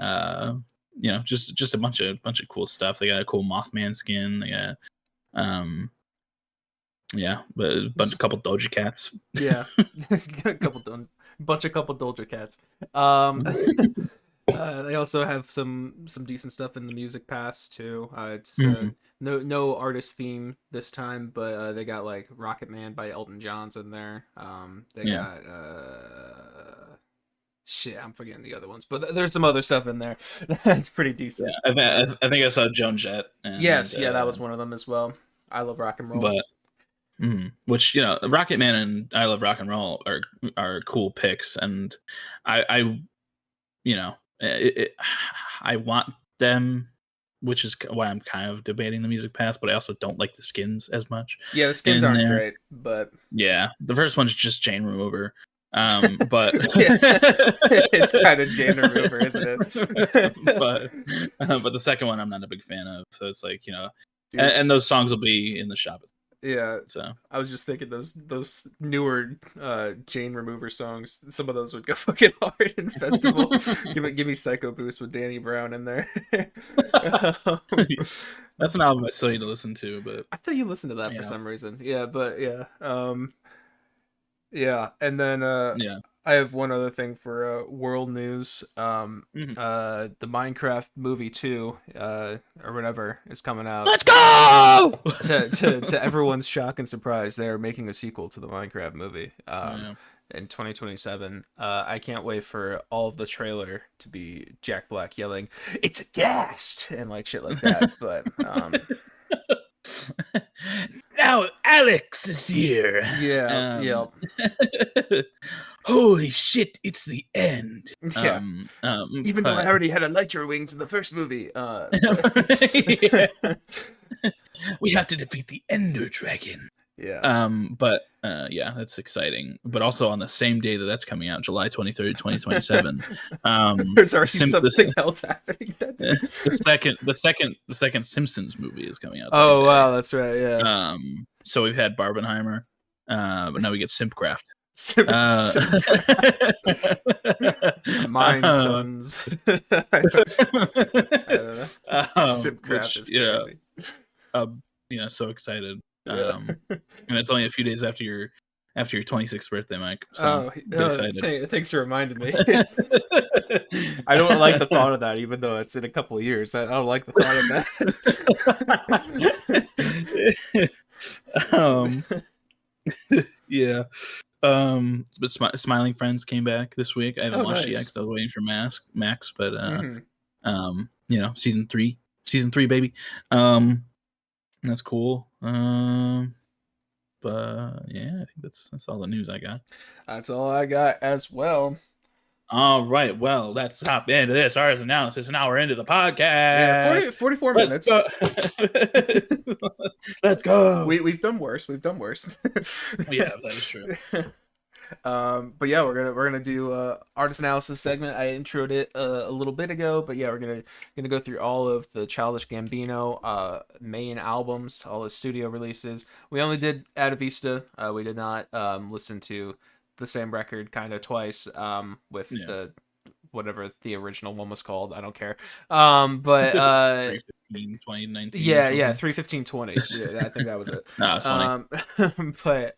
just a bunch of cool stuff. They got a cool Mothman skin. They got but a couple Doja Cats. Bunch of Doja Cats. They also have some decent stuff in the Music Pass too. It's no artist theme this time, but they got like Rocket Man by Elton John's in there. They got I'm forgetting the other ones, but there's some other stuff in there that's pretty decent. I think I saw Joan Jett. And, that was one of them as well. I Love Rock and Roll. But which Rocket Man and I Love Rock and Roll are cool picks, and I want them, which is why I'm kind of debating the Music Pass, but I also don't like the skins as much. Yeah, the skins aren't great, but the first one's just Jane Remover. But it's kind of Jane Remover, isn't it? but the second one I'm not a big fan of, so it's like and those songs will be in the shop. So I was just thinking those newer Jane Remover songs, some of those would go fucking hard in festival. give me Psycho Boost with Danny Brown in there. That's an album I still need to listen to, but I thought you listened to that for some reason. And then I have one other thing for world news. The Minecraft movie 2 or whatever is coming out. Let's go! to everyone's shock and surprise, they are making a sequel to the Minecraft movie in 2027. I can't wait for all of the trailer to be Jack Black yelling, "It's a ghast!" and like shit like that. But now Alex is here. Holy shit, it's the end. Even though I already had Elytra wings in the first movie. We have to defeat the Ender Dragon. That's exciting. But also on the same day that's coming out, July 23rd, 2027. There's already something else happening that day. The second Simpsons movie is coming out. Oh wow, that's right, yeah. So we've had Barbenheimer, but now we get Simpcraft. Mine sons. I don't know. Simpcraft is crazy. So excited. And it's only a few days after your 26th birthday, Mike. So excited. Thanks for reminding me. I don't like the thought of that, even though it's in a couple of years. I don't like the thought of that. Yeah. But Smiling Friends came back this week. I haven't watched it yet because I was waiting for Max. But season three, baby. That's cool. But yeah, I think that's all the news I got. That's all I got as well. All right, well, let's hop into this artist analysis. An hour into the podcast. Yeah, 44 minutes. Go. Let's go. We've done worse. Yeah, that is true. But yeah, we're gonna do artist analysis segment. I introed it a little bit ago, but yeah, we're gonna go through all of the Childish Gambino main albums, all his studio releases. We only did Atavista. We did not listen to the same record kind of twice with the whatever the original one was called. I don't care. But 3/15/2019. Yeah, 3/15/20. Yeah, I think that was it. No, it's funny. But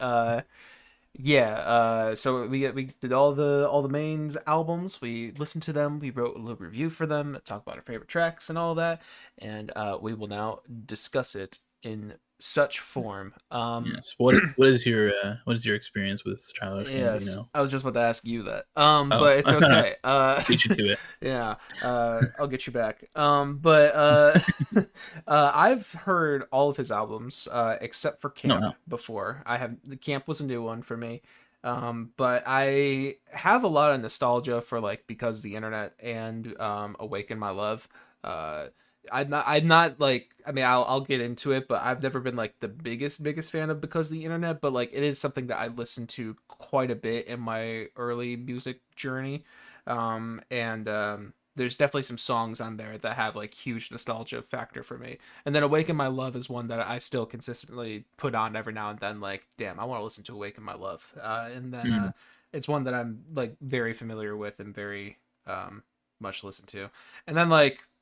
so we did all the mains albums. We listened to them. We wrote a little review for them, talk about our favorite tracks and all that, and we will now discuss it in such form. Yes. What is your experience with Childish Gambino? I was just about to ask you that. But it's okay. Beat you to it. Yeah. I'll get you back. But I've heard all of his albums except for Camp before. The Camp was a new one for me. But I have a lot of nostalgia for Because the Internet and Awaken My Love. I'm not like, I mean, I'll get into it, but I've never been the biggest fan of Because the Internet, but it is something that I listened to quite a bit in my early music journey. There's definitely some songs on there that have huge nostalgia factor for me. And then Awaken My Love is one that I still consistently put on every now and then, damn, I want to listen to Awaken My Love. And then it's one that I'm very familiar with and very much listened to. And then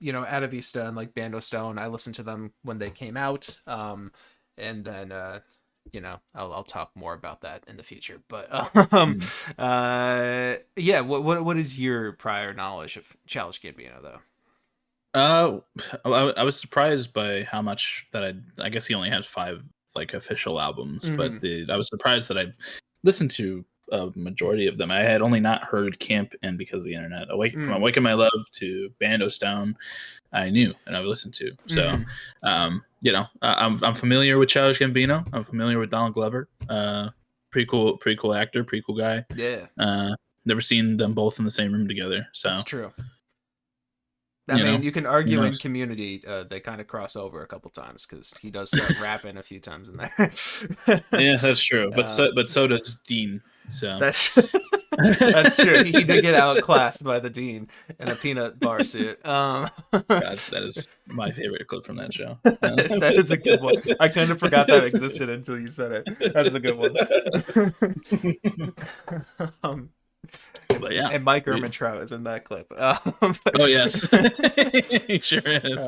Atavista and Bando Stone, I listened to them when they came out, and then I'll talk more about that in the future. But what is your prior knowledge of Childish Gambino though? I was surprised by how much that I guess he only had 5 official albums, but I was surprised that I listened to a majority of them. I had only not heard Camp and Because of the Internet. From Awaken My Love to Bando Stone, I knew and I listened to. So, I'm familiar with Childish Gambino. I'm familiar with Donald Glover. Pretty cool actor, pretty cool guy. Yeah. Never seen them both in the same room together. So that's true. I mean, you can argue in Community, they kind of cross over a couple times because he does start rapping a few times in there. Yeah, that's true. But so does Dean. So that's true. He did get outclassed by the Dean in a peanut bar suit. God, that is my favorite clip from that show. That is a good one. I kind of forgot that existed until you said it. That's a good one. But yeah, and Mike Ehrmantraut is in that clip. Oh yes, he sure is.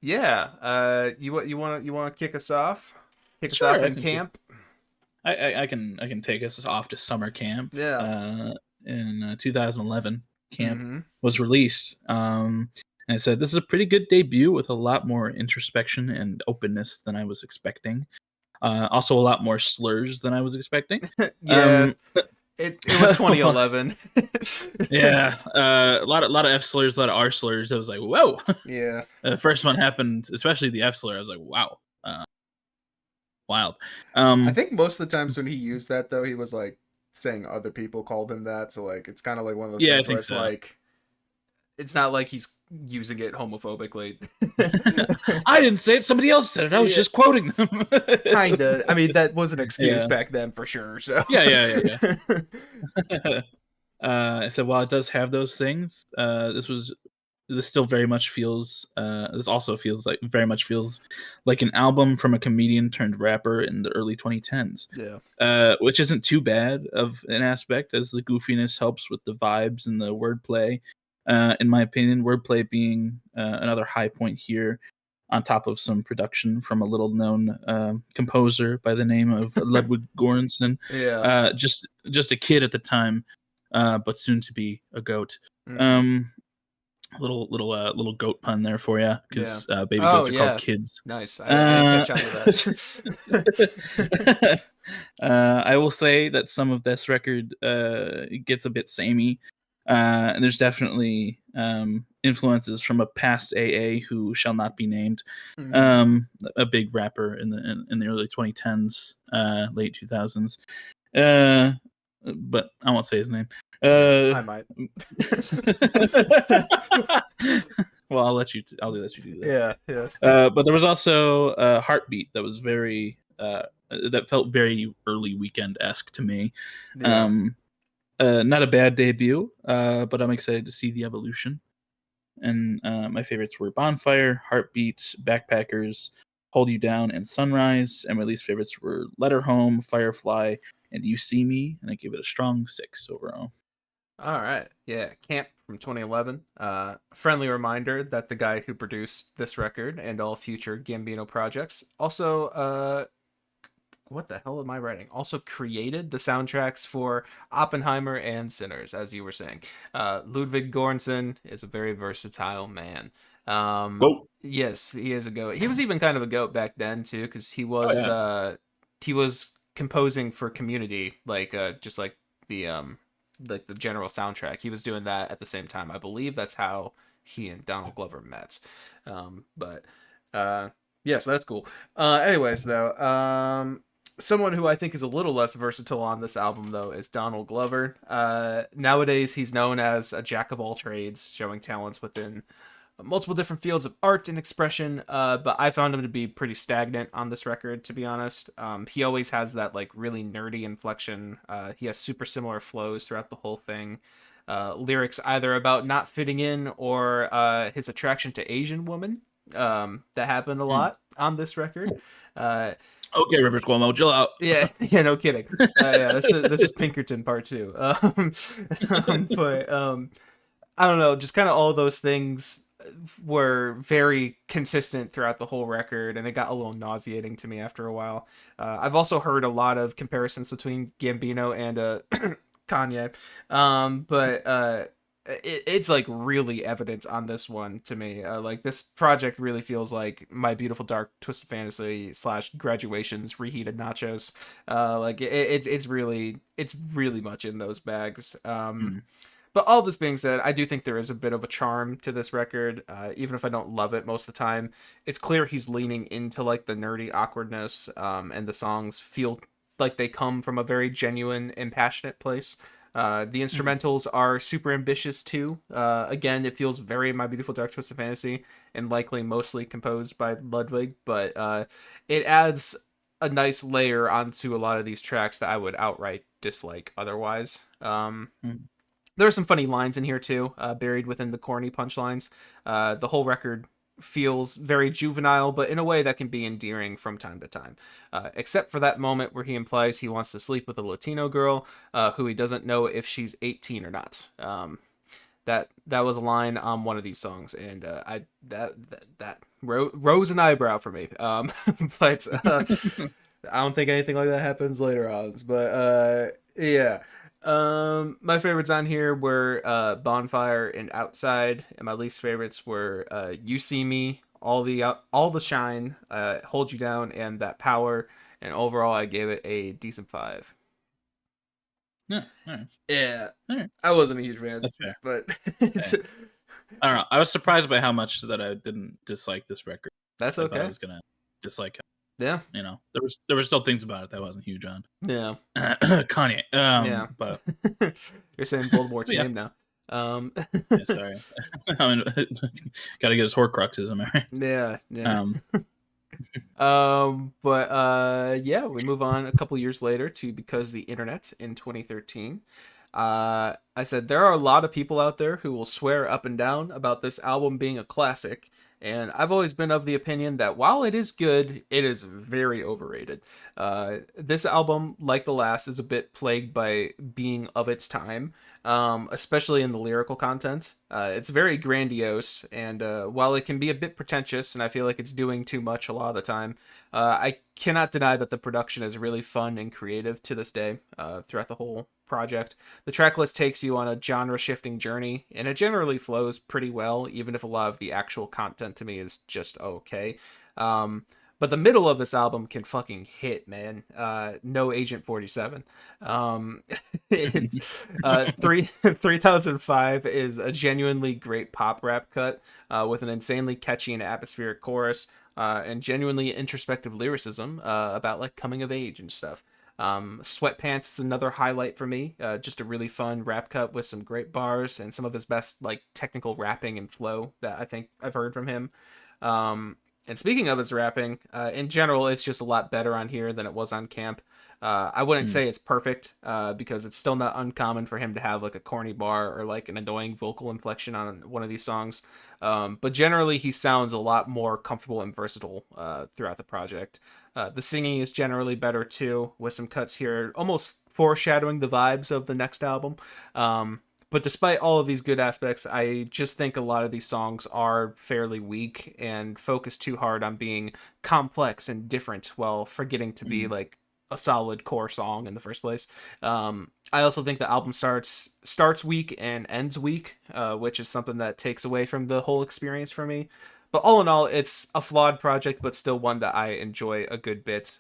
You want to kick us off? Us off in Camp. I can take us off to summer camp. Yeah. In 2011, Camp was released. And I said this is a pretty good debut with a lot more introspection and openness than I was expecting. Also a lot more slurs than I was expecting. Yeah. It was 2011. Yeah, a lot of F slurs, a lot of R slurs. I was like, whoa. Yeah. The first one happened, especially the F slur. I was like, wow, wild. I think most of the times when he used that, though, he was saying other people called him that. So it's kind of one of those things where it's it's not like he's using it homophobically. I didn't say it. Somebody else said it. I was just quoting them. Kinda. I mean, that was an excuse back then for sure. So yeah. I said, while it does have those things, this still very much feels. This also feels very much feels like an album from a comedian turned rapper in the early 2010s. Yeah. Which isn't too bad of an aspect, as the goofiness helps with the vibes and the wordplay. In my opinion, wordplay being another high point here, on top of some production from a little-known composer by the name of Ludwig Göransson. Yeah. Just a kid at the time, but soon to be a goat. Mm. Little goat pun there for you, Yeah. because baby Oh goats are called yeah. kids. Nice. I didn't Uh, catch on to that. I will say that some of this record gets a bit samey. And there's definitely influences from a past AA who shall not be named, Mm. a big rapper in the early 2010s, late 2000s. Uh, but I won't say his name. Yeah, I might. Well, I'll let you. I'll let you do that. Yeah, yeah. But there was also a Heartbeat that was very that felt very early Weekend esque to me. Yeah. Um, not a bad debut, but I'm excited to see the evolution. And my favorites were Bonfire, Heartbeat, Backpackers, Hold You Down, and Sunrise. And my least favorites were Letter Home, Firefly, and You See Me. And I gave it a strong 6 overall. All right. Yeah, Camp from 2011. Friendly reminder that the guy who produced this record and all future Gambino projects also what the hell am I writing? Also created the soundtracks for Oppenheimer and Sinners, as you were saying. Ludwig Göransson is a very versatile man. Go. Yes, he is a goat. He was even kind of a goat back then too, because Oh yeah. he was composing for Community, like just like the general soundtrack. He was doing that at the same time. I believe that's how he and Donald Glover met. But yeah, so that's cool. Anyways, though, someone who I think is a little less versatile on this album, though, is Donald Glover. Nowadays, he's known as a jack of all trades, showing talents within multiple different fields of art and expression. But I found him to be pretty stagnant on this record, to be honest. He always has that like really nerdy inflection. He has super similar flows throughout the whole thing. Lyrics either about not fitting in or his attraction to Asian women. That happened a Mm. lot on this record. Uh, Okay, Rivers Cuomo, chill out. yeah, yeah, no kidding. Yeah, this is Pinkerton part two. But I don't know, just kind of all those things were very consistent throughout the whole record, and it got a little nauseating to me after a while. I've also heard a lot of comparisons between Gambino and Kanye, but it's like really evident on this one to me. Like this project really feels like My Beautiful Dark Twisted Fantasy / Graduation's Reheated Nachos. Like it's really much in those bags. Mm. But all this being said, I do think there is a bit of a charm to this record, even if I don't love it most of the time. It's clear he's leaning into like the nerdy awkwardness, and the songs feel like they come from a very genuine and passionate place. The Mm. instrumentals are super ambitious too. Again, it feels very My Beautiful Dark Twisted Fantasy, and likely mostly composed by Ludwig, but it adds a nice layer onto a lot of these tracks that I would outright dislike otherwise. Mm. There are some funny lines in here too, buried within the corny punchlines. The whole record feels very juvenile, but in a way that can be endearing from time to time. Except for that moment where he implies he wants to sleep with a Latino girl who he doesn't know if she's 18 or not. That was a line on one of these songs, and that rose an eyebrow for me. But I don't think anything like that happens later on. But yeah. My favorites on here were Bonfire and Outside, and my least favorites were You See Me, All the Shine, Hold You Down, and That Power. And overall, I gave it a decent 5. Yeah, all right. Yeah, All right. I wasn't a huge fan, That's fair. but it's, I don't know. I was surprised by how much that I didn't dislike this record. that's I thought I okay. was gonna dislike it. Yeah, You know, there were still things about it that I wasn't huge on. yeah, Kanye. yeah. But You're saying Voldemort's yeah, name now. yeah. Sorry, I mean, gotta get his Horcruxes. Am I right? Yeah, yeah. Um, But yeah, we move on a couple years later to Because the Internet in 2013. I said there are a lot of people out there who will swear up and down about this album being a classic, and I've always been of the opinion that while it is good, it is very overrated. This album, like the last, is a bit plagued by being of its time, especially in the lyrical content. It's very grandiose, and while it can be a bit pretentious, and I feel like it's doing too much a lot of the time, I cannot deny that the production is really fun and creative to this day throughout the whole project. The track list takes you on a genre shifting journey, and it generally flows pretty well, even if a lot of the actual content to me is just okay. Um, but the middle of this album can fucking hit, man. No Agent 47. Um, it's, 3005 is a genuinely great pop rap cut with an insanely catchy and atmospheric chorus and genuinely introspective lyricism about like coming of age and stuff. Sweatpants is another highlight for me. Just a really fun rap cut with some great bars and some of his best like technical rapping and flow that I think I've heard from him. And speaking of his rapping, in general, it's just a lot better on here than it was on Camp. I wouldn't say it's perfect because it's still not uncommon for him to have like a corny bar or like an annoying vocal inflection on one of these songs. But generally, he sounds a lot more comfortable and versatile throughout the project. The singing is generally better too, with some cuts here almost foreshadowing the vibes of the next album. But despite all of these good aspects, I just think a lot of these songs are fairly weak and focus too hard on being complex and different while forgetting to be like a solid core song in the first place. I also think the album starts weak and ends weak, which is something that takes away from the whole experience for me. But all in all, it's a flawed project, but still one that I enjoy a good bit.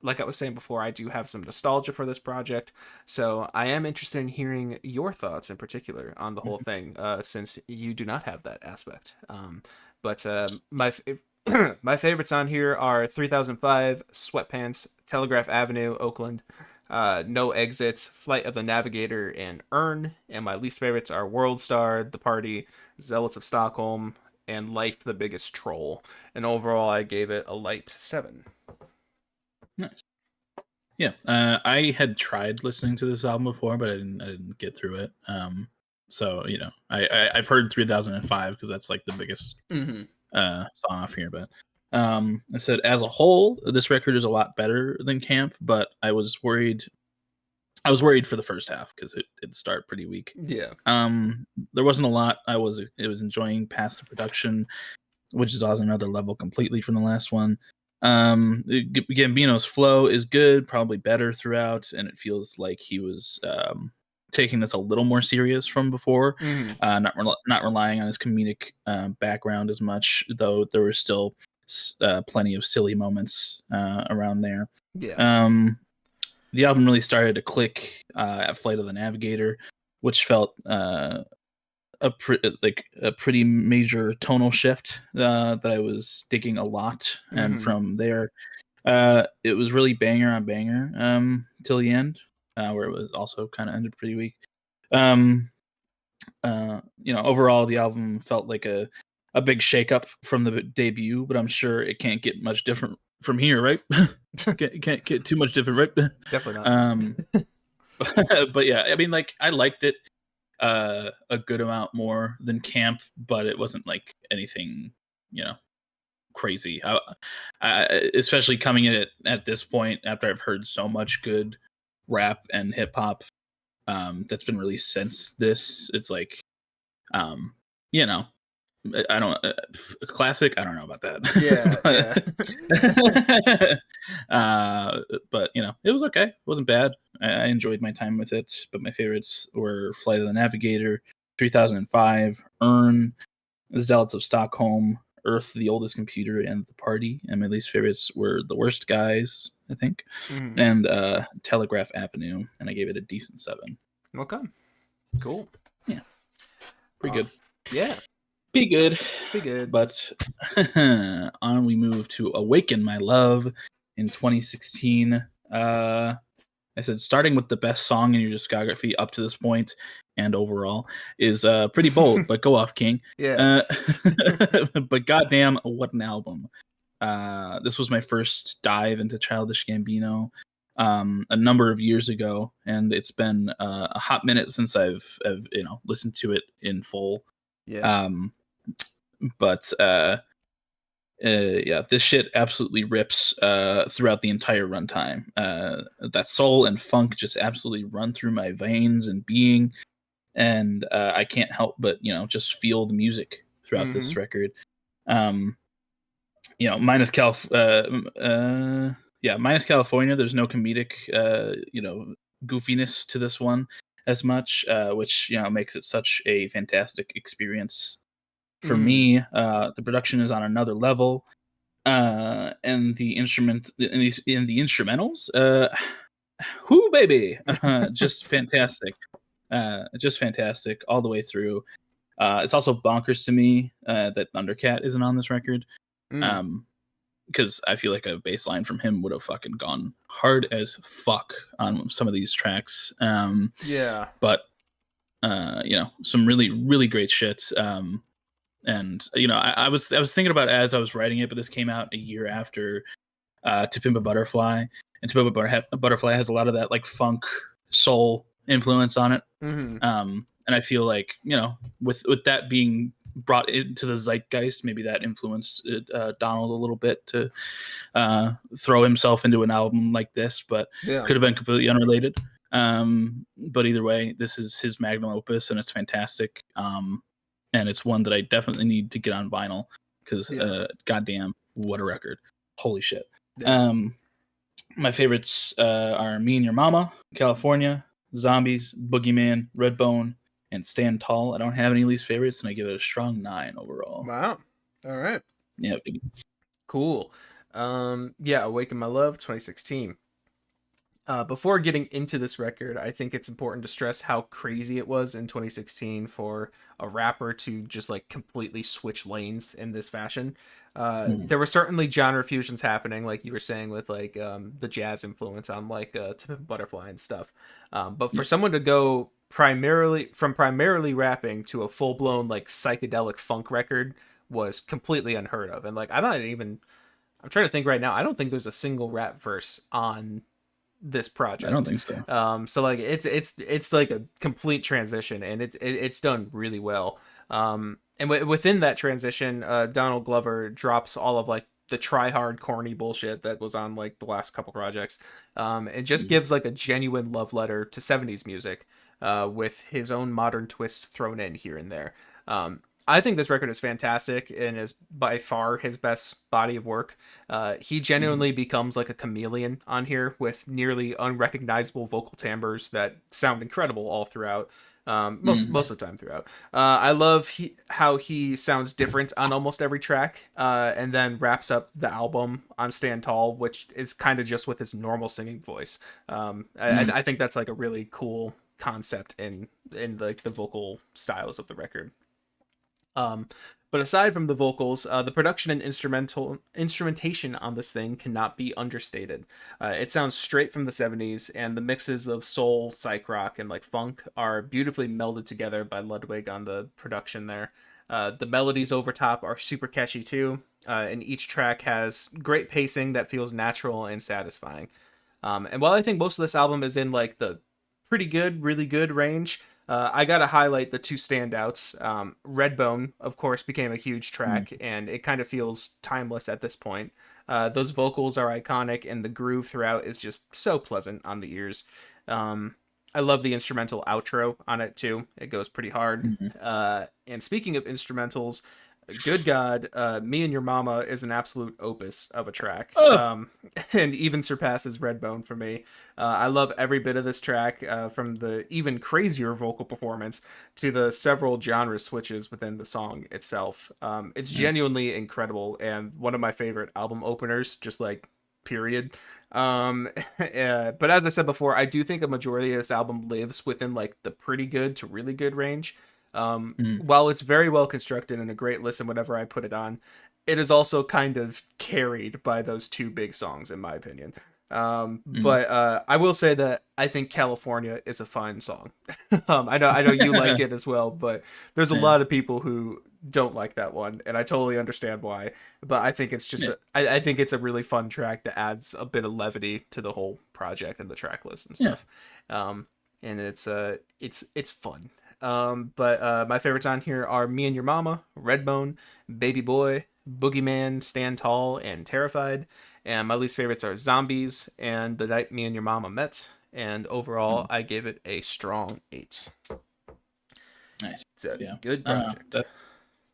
Like I was saying before, I do have some nostalgia for this project, so I am interested in hearing your thoughts in particular on the whole thing, since you do not have that aspect. But my favorites on here are 3005, Sweatpants, Telegraph Avenue, Oakland, No Exits, Flight of the Navigator, and Earn. And my least favorites are World Star, The Party, Zealots of Stockholm, and Life the Biggest Troll. And overall, I gave it a light 7. Nice. Yeah, I had tried listening to this album before, but I didn't get through it. So you know, I've heard 3005 because that's like the biggest song off here. But I said as a whole, this record is a lot better than Camp, but I was worried. I was worried for the first half because it started pretty weak. Yeah. There wasn't a lot. I was enjoying past the production, which is also another level completely from the last one. Gambino's flow is good, probably better throughout, and it feels like he was taking this a little more serious from before, not relying on his comedic background as much, though there were still plenty of silly moments around there. Yeah. The album really started to click at Flight of the Navigator, which felt a pretty major tonal shift that I was digging a lot, and from there, it was really banger on banger till the end, where it was also kind of ended pretty weak. Overall, the album felt like a big shakeup from the debut, but I'm sure it can't get much different from here, right? can't get too much different, right? Definitely not. But yeah, I mean, like I liked it a good amount more than Camp, but it wasn't like anything, crazy. Especially coming in at this point after I've heard so much good rap and hip hop that's been released since this. It's like, I don't classic. I don't know about that. But it was okay. It wasn't bad. I enjoyed my time with it. But my favorites were Flight of the Navigator, 3005, Earn, Zealots of Stockholm, Earth, the Oldest Computer, and The Party. And my least favorites were The Worst Guys, I think, and Telegraph Avenue. And I gave it a decent 7. Okay. Cool. Yeah. Pretty good. Yeah. Be good. But on we move to Awaken My Love in 2016. I said starting with the best song in your discography up to this point and overall is pretty bold, but go off, King. Yeah. But goddamn, what an album. This was my first dive into Childish Gambino a number of years ago, and it's been a hot minute since I've listened to it in full. Yeah. But this shit absolutely rips throughout the entire runtime. That soul and funk just absolutely run through my veins and being. and I can't help but just feel the music throughout this record. Minus minus California, there's no comedic goofiness to this one as much, which makes it such a fantastic experience for me. The production is on another level, and the instrumentals, whoo baby, just fantastic, all the way through. It's also bonkers to me that Thundercat isn't on this record, because I feel like a bass line from him would have fucking gone hard as fuck on some of these tracks. But some really, really great shit. And I was thinking about it as I was writing it, but this came out a year after To Pimp a Butterfly, and To Pimp a Butterfly has a lot of that like funk soul influence on it. And I feel like with that being brought into the zeitgeist, maybe that influenced Donald a little bit to throw himself into an album like this, but could have been completely unrelated. But either way, this is his magnum opus, and it's fantastic. And it's one that I definitely need to get on vinyl, because goddamn, what a record. Holy shit. My favorites are Me and Your Mama, California, Zombies, Boogeyman, Redbone, and Stand Tall. I don't have any least favorites, and I give it a strong 9 overall. Wow. All right. Yeah. Cool. Awaken My Love, 2016. Before getting into this record, I think it's important to stress how crazy it was in 2016 for a rapper to just like completely switch lanes in this fashion. There were certainly genre fusions happening, like you were saying, with like the jazz influence on like To Pimp a Butterfly and stuff. But for someone to go primarily rapping to a full blown like psychedelic funk record was completely unheard of. And like I'm trying to think right now. I don't think there's a single rap verse on this project. I don't think so. So like it's like a complete transition, and it's done really well. And within that transition, Donald Glover drops all of like the try hard corny bullshit that was on like the last couple projects, and just gives like a genuine love letter to 70s music, with his own modern twist thrown in here and there. I think this record is fantastic and is by far his best body of work. He genuinely becomes like a chameleon on here, with nearly unrecognizable vocal timbres that sound incredible all throughout. Most of the time throughout. I love how he sounds different on almost every track, and then wraps up the album on Stand Tall, which is kind of just with his normal singing voice. I think that's like a really cool concept in like the vocal styles of the record. But aside from the vocals, the production and instrumentation on this thing cannot be understated. It sounds straight from the 70s, and the mixes of soul, psych rock, and like funk are beautifully melded together by Ludwig on the production there. The melodies over top are super catchy too, and each track has great pacing that feels natural and satisfying. And while I think most of this album is in like the pretty good, really good range, I gotta highlight the two standouts. Redbone, of course, became a huge track, and it kind of feels timeless at this point. Those vocals are iconic, and the groove throughout is just so pleasant on the ears. I love the instrumental outro on it too. It goes pretty hard. And speaking of instrumentals, Good God, Me and Your Mama is an absolute opus of a track, and even surpasses Redbone for me. I love every bit of this track, from the even crazier vocal performance to the several genre switches within the song itself. It's genuinely incredible, and one of my favorite album openers, just like period. But as I said before, I do think a majority of this album lives within like the pretty good to really good range. While it's very well constructed and a great listen whenever I put it on, it is also kind of carried by those two big songs, in my opinion. But I will say that I think California is a fine song. I know you like it as well, but there's a lot of people who don't like that one, and I totally understand why. But I think it's just I think it's a really fun track that adds a bit of levity to the whole project and the track list and stuff. And it's fun. But my favorites on here are Me and Your Mama, Redbone, Baby Boy, Boogeyman, Stand Tall, and Terrified. And my least favorites are Zombies and The Night Me and Your Mama Met. And overall, I gave it a strong 8. Nice. It's a Yeah. good project.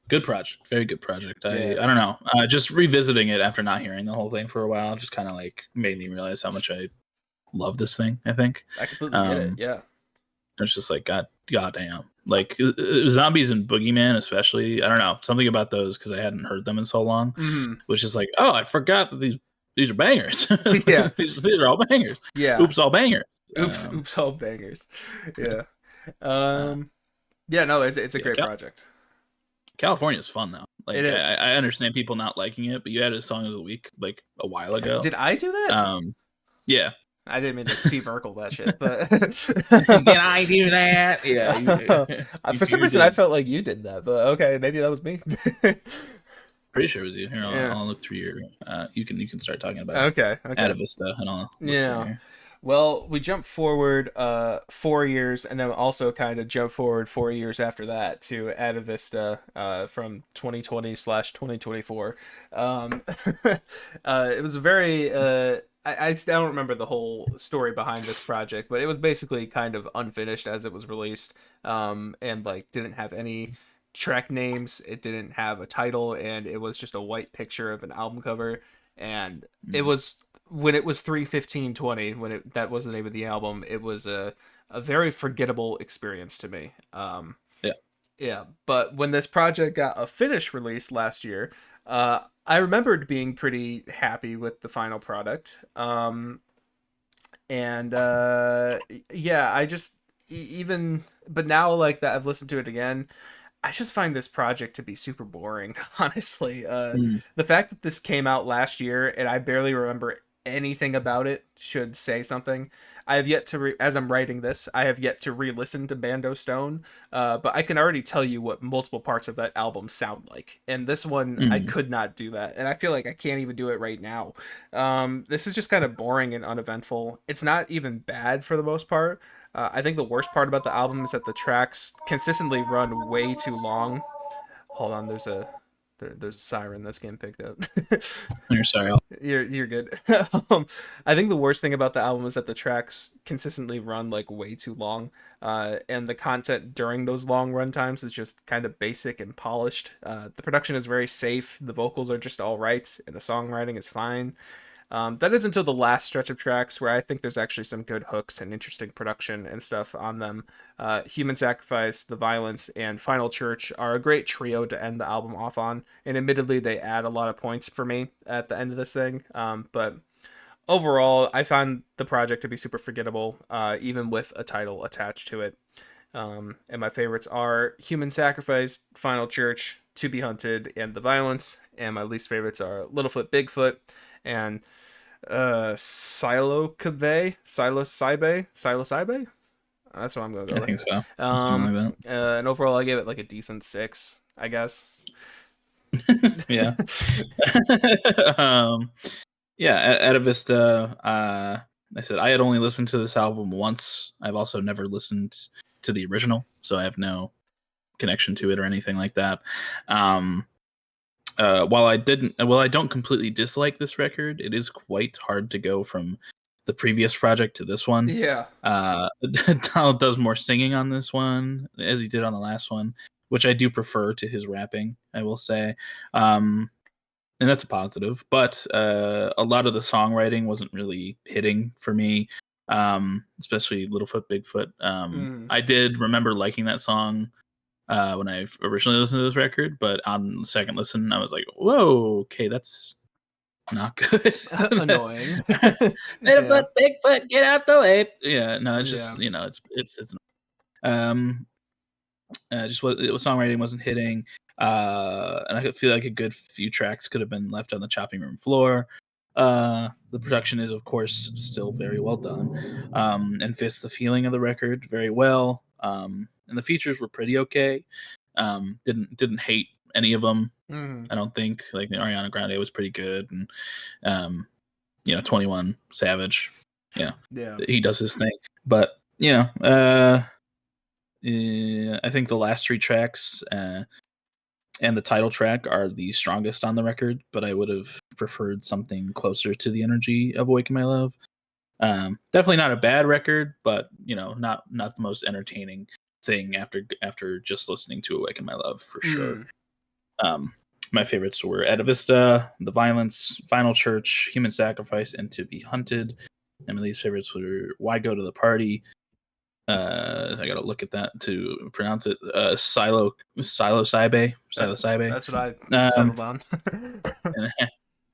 Good project. Very good project. Yeah. I don't know. Just revisiting it after not hearing the whole thing for a while just kind of like made me realize how much I love this thing, I think. I completely get it. Yeah. It's just like, God damn. Like, Zombies and Boogeyman, especially. I don't know. Something about those, because I hadn't heard them in so long, which is like, oh, I forgot that these are bangers. Yeah. these are all bangers. Yeah. Oops, all bangers. Oops, all bangers. Yeah. Yeah, no, it's a great project. California is fun though. Like, it is. I understand people not liking it, but you had a song of the week like a while ago. Did I do that? Yeah. I didn't mean to Steve Urkel that shit, but did I do that? Yeah. For some reason, I felt like you did that, but okay, maybe that was me. Pretty sure it was you. Here, I'll look through your. You can start talking about. Okay. Atavista and all. Yeah. Well, we jumped forward 4 years, and then also kind of jump forward 4 years after that to Atavista from 2020/2024. It was a very I don't remember the whole story behind this project, but it was basically kind of unfinished as it was released, and like didn't have any track names. It didn't have a title, and it was just a white picture of an album cover. And it was when it was 3/15/20 when that was the name of the album. It was a very forgettable experience to me. Yeah. But when this project got a finished release last year, I remembered being pretty happy with the final product. Yeah, I just even but now like that I've listened to it again, I just find this project to be super boring, honestly. The fact that this came out last year and I barely remember anything about it should say something. I have yet to, as I'm writing this, I have yet to re-listen to Bando Stone, but I can already tell you what multiple parts of that album sound like. And this one, I could not do that. And I feel like I can't even do it right now. This is just kind of boring and uneventful. It's not even bad for the most part. I think the worst part about the album is that the tracks consistently run way too long. Hold on, there's a siren that's getting picked up. You're sorry. You're good. I think the worst thing about the album is that the tracks consistently run like way too long, and the content during those long run times is just kind of basic and polished. The production is very safe. The vocals are just all right, and the songwriting is fine. That is until the last stretch of tracks where I think there's actually some good hooks and interesting production and stuff on them. Human Sacrifice, The Violence, and Final Church are a great trio to end the album off on, and admittedly they add a lot of points for me at the end of this thing. But overall, I found the project to be super forgettable, even with a title attached to it. And my favorites are Human Sacrifice, Final Church, To Be Hunted, and The Violence. And my least favorites are Littlefoot, Bigfoot, and Psilocybe. That's what I'm gonna go with. I think so. Something like that. And overall, I gave it like a decent 6, I guess. Yeah. Atavista. I said I had only listened to this album once. I've also never listened to the original, so I have no connection to it or anything like that. While I don't completely dislike this record, it is quite hard to go from the previous project to this one. Yeah. Donald does more singing on this one as he did on the last one, which I do prefer to his rapping, I will say. And that's a positive. But a lot of the songwriting wasn't really hitting for me, especially Littlefoot, Bigfoot. I did remember liking that song when I originally listened to this record, but on the second listen, I was like, whoa, okay, that's not good. Annoying. Littlefoot, Bigfoot, get out the way. Yeah, no, it's just, it's just what songwriting wasn't hitting. And I feel like a good few tracks could have been left on the chopping room floor. The production is, of course, still very well done, and fits the feeling of the record very well. And the features were pretty okay. Didn't hate any of them. I don't think. Like Ariana Grande was pretty good, and 21 Savage, he does his thing. But I think the last 3 tracks and the title track are the strongest on the record. But I would have preferred something closer to the energy of "Awaken My Love." Definitely not a bad record, but not the most entertaining thing after just listening to Awaken My Love for sure. Mm. My favorites were Etta Vista, The Violence, Final Church, Human Sacrifice, and To Be Hunted. And my least favorites were Why Go to the Party. I gotta look at that to pronounce it. Psilocybe. That's what I settled on. and,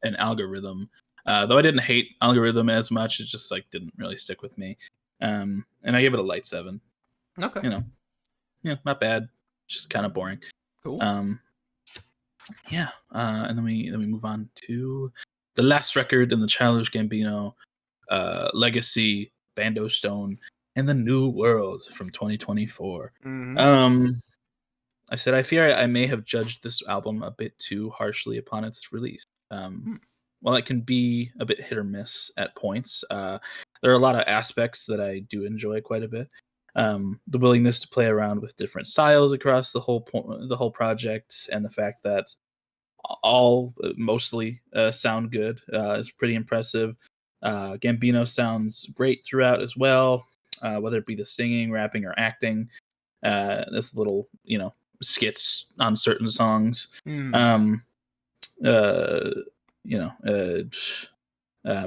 and Algorithm. Though I didn't hate Algorithm as much, it just like didn't really stick with me. And I gave it a light 7. Okay. You know, yeah, not bad. Just kind of boring. Cool. Yeah. And then we move on to the last record in the Childish Gambino legacy, Bando Stone, and the New World from 2024. Mm-hmm. I said I fear I may have judged this album a bit too harshly upon its release. While it can be a bit hit or miss at points, there are a lot of aspects that I do enjoy quite a bit. The willingness to play around with different styles across the whole project, and the fact that all mostly sound good is pretty impressive. Gambino sounds great throughout as well, whether it be the singing, rapping, or acting. This little, skits on certain songs. Mm.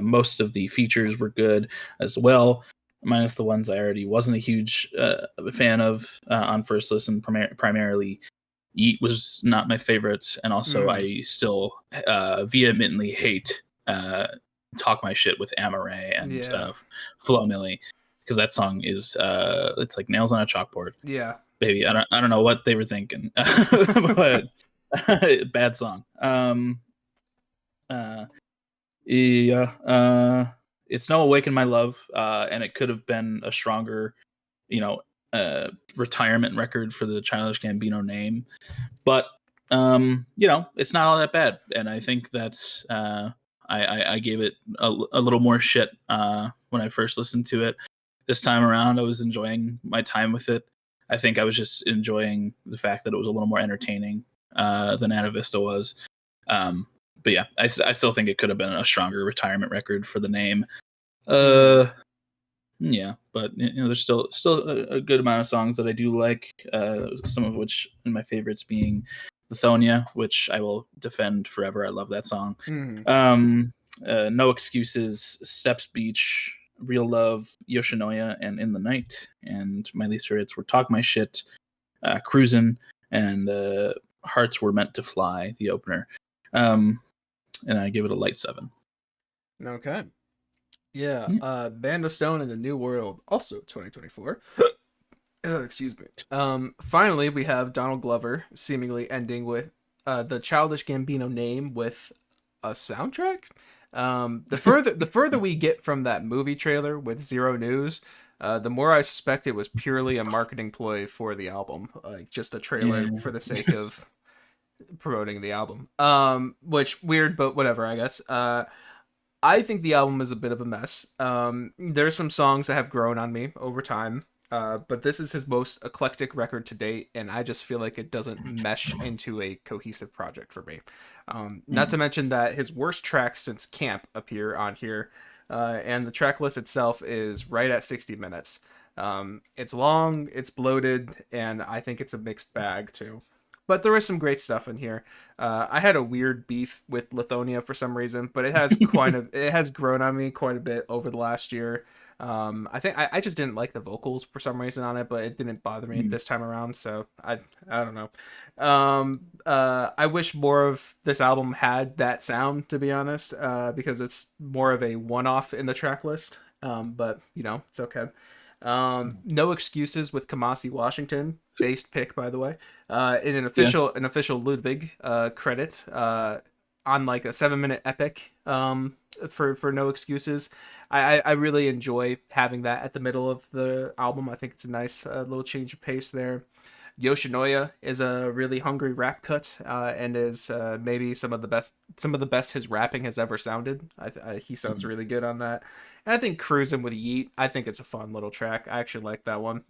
Most of the features were good as well, minus the ones I already wasn't a huge fan of on first listen. Primarily, Yeet was not my favorite, and also I still vehemently hate Talk My Shit with Amaray and Flo Milli, because that song is it's like nails on a chalkboard. Yeah, baby. I don't know what they were thinking, but bad song. It's no Awaken My Love, and it could have been a stronger, retirement record for the Childish Gambino name, but it's not all that bad, and I think that's I gave it a little more shit when I first listened to it. This time around, I was enjoying my time with it. I think I was just enjoying the fact that it was a little more entertaining than Etta Vista was. But yeah, I still think it could have been a stronger retirement record for the name. Yeah, but there's still a good amount of songs that I do like. Some of which, in my favorites, being Lithonia, which I will defend forever. I love that song. No Excuses, Steps Beach, Real Love, Yoshinoya, and In the Night. And my least favorites were Talk My Shit, Cruisin', and Hearts Were Meant to Fly, the opener. And I give it a light 7. Okay. Yeah. Band of Stone and the New World, also 2024. Excuse me. Finally, we have Donald Glover seemingly ending with the Childish Gambino name with a soundtrack. The further we get from that movie trailer with zero news, the more I suspect it was purely a marketing ploy for the album, like just a trailer for the sake of promoting the album. Which weird, but whatever, I guess. I think the album is a bit of a mess. There's some songs that have grown on me over time. But this is his most eclectic record to date, and I just feel like it doesn't mesh into a cohesive project for me. Not to mention that his worst tracks since Camp appear on here, and the track list itself is right at 60 minutes. It's long, it's bloated, and I think it's a mixed bag too. But there is some great stuff in here. I had a weird beef with Lithonia for some reason, but it has grown on me quite a bit over the last year. I think I just didn't like the vocals for some reason on it, but it didn't bother me this time around. So I don't know. I wish more of this album had that sound, to be honest, because it's more of a one-off in the track list. But it's okay. No Excuses with Kamasi Washington, based pick, by the way, in an official Ludwig credit on like a 7-minute epic for No Excuses. I really enjoy having that at the middle of the album. I think it's a nice little change of pace there. Yoshinoya is a really hungry rap cut, and is maybe some of the best his rapping has ever sounded. He sounds really good on that. And I think Cruisin' with Yeet, I think it's a fun little track. I actually like that one.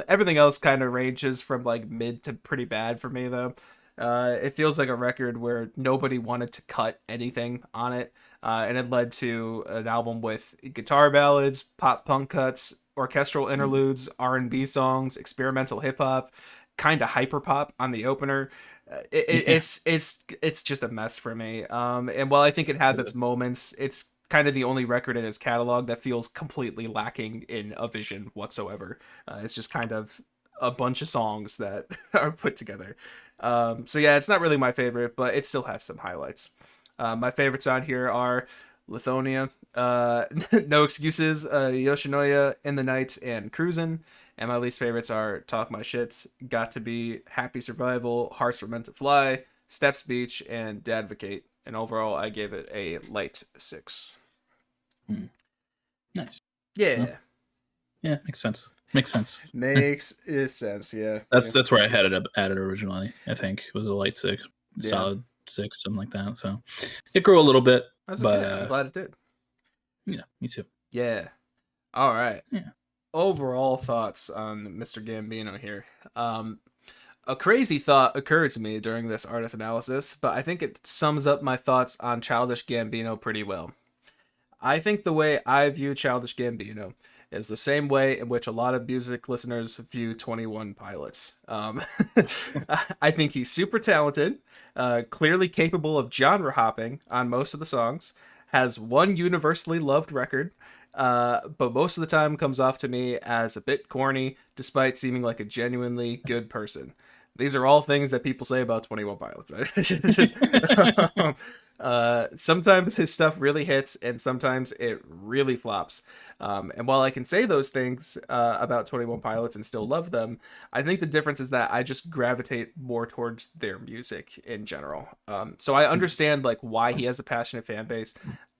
Everything else kind of ranges from like mid to pretty bad for me though. It feels like a record where nobody wanted to cut anything on it, and it led to an album with guitar ballads, pop punk cuts, orchestral interludes, R&B songs, experimental hip hop, kind of hyper pop on the opener. Yeah, It's just a mess for me. And while I think it has it its is. moments, it's kind of the only record in his catalog that feels completely lacking in a vision whatsoever. It's just kind of a bunch of songs that are put together. So yeah, it's not really my favorite, but it still has some highlights. My favorites on here are Lithonia, No Excuses, Yoshinoya, In the Night, and Cruisin'. And my least favorites are Talk My Shits, Got to Be, Happy Survival, Hearts Were Meant to Fly, Steps Beach, and Dadvocate. And overall, I gave it a light 6. Hmm. Nice. Well, Yeah. yeah, makes sense. Makes sense. Makes sense, yeah. That's where I had it up at it originally. I think it was a light 6, Yeah. solid 6, something like that. So it grew a little bit, That's but okay. I'm glad it did. yeah, me too. Yeah. All right. Yeah. Overall thoughts on Mr. Gambino here. A crazy thought occurred to me during this artist analysis, but I think it sums up my thoughts on Childish Gambino pretty well. I think the way I view Childish Gambino is the same way in which a lot of music listeners view 21 Pilots. I think he's super talented, clearly capable of genre hopping on most of the songs, has one universally loved record, but most of the time comes off to me as a bit corny, despite seeming like a genuinely good person. These are all things that people say about 21 Pilots. Just, sometimes his stuff really hits, and sometimes it really flops. And while I can say those things about 21 Pilots and still love them, I think the difference is that I just gravitate more towards their music in general. So I understand like why he has a passionate fan base.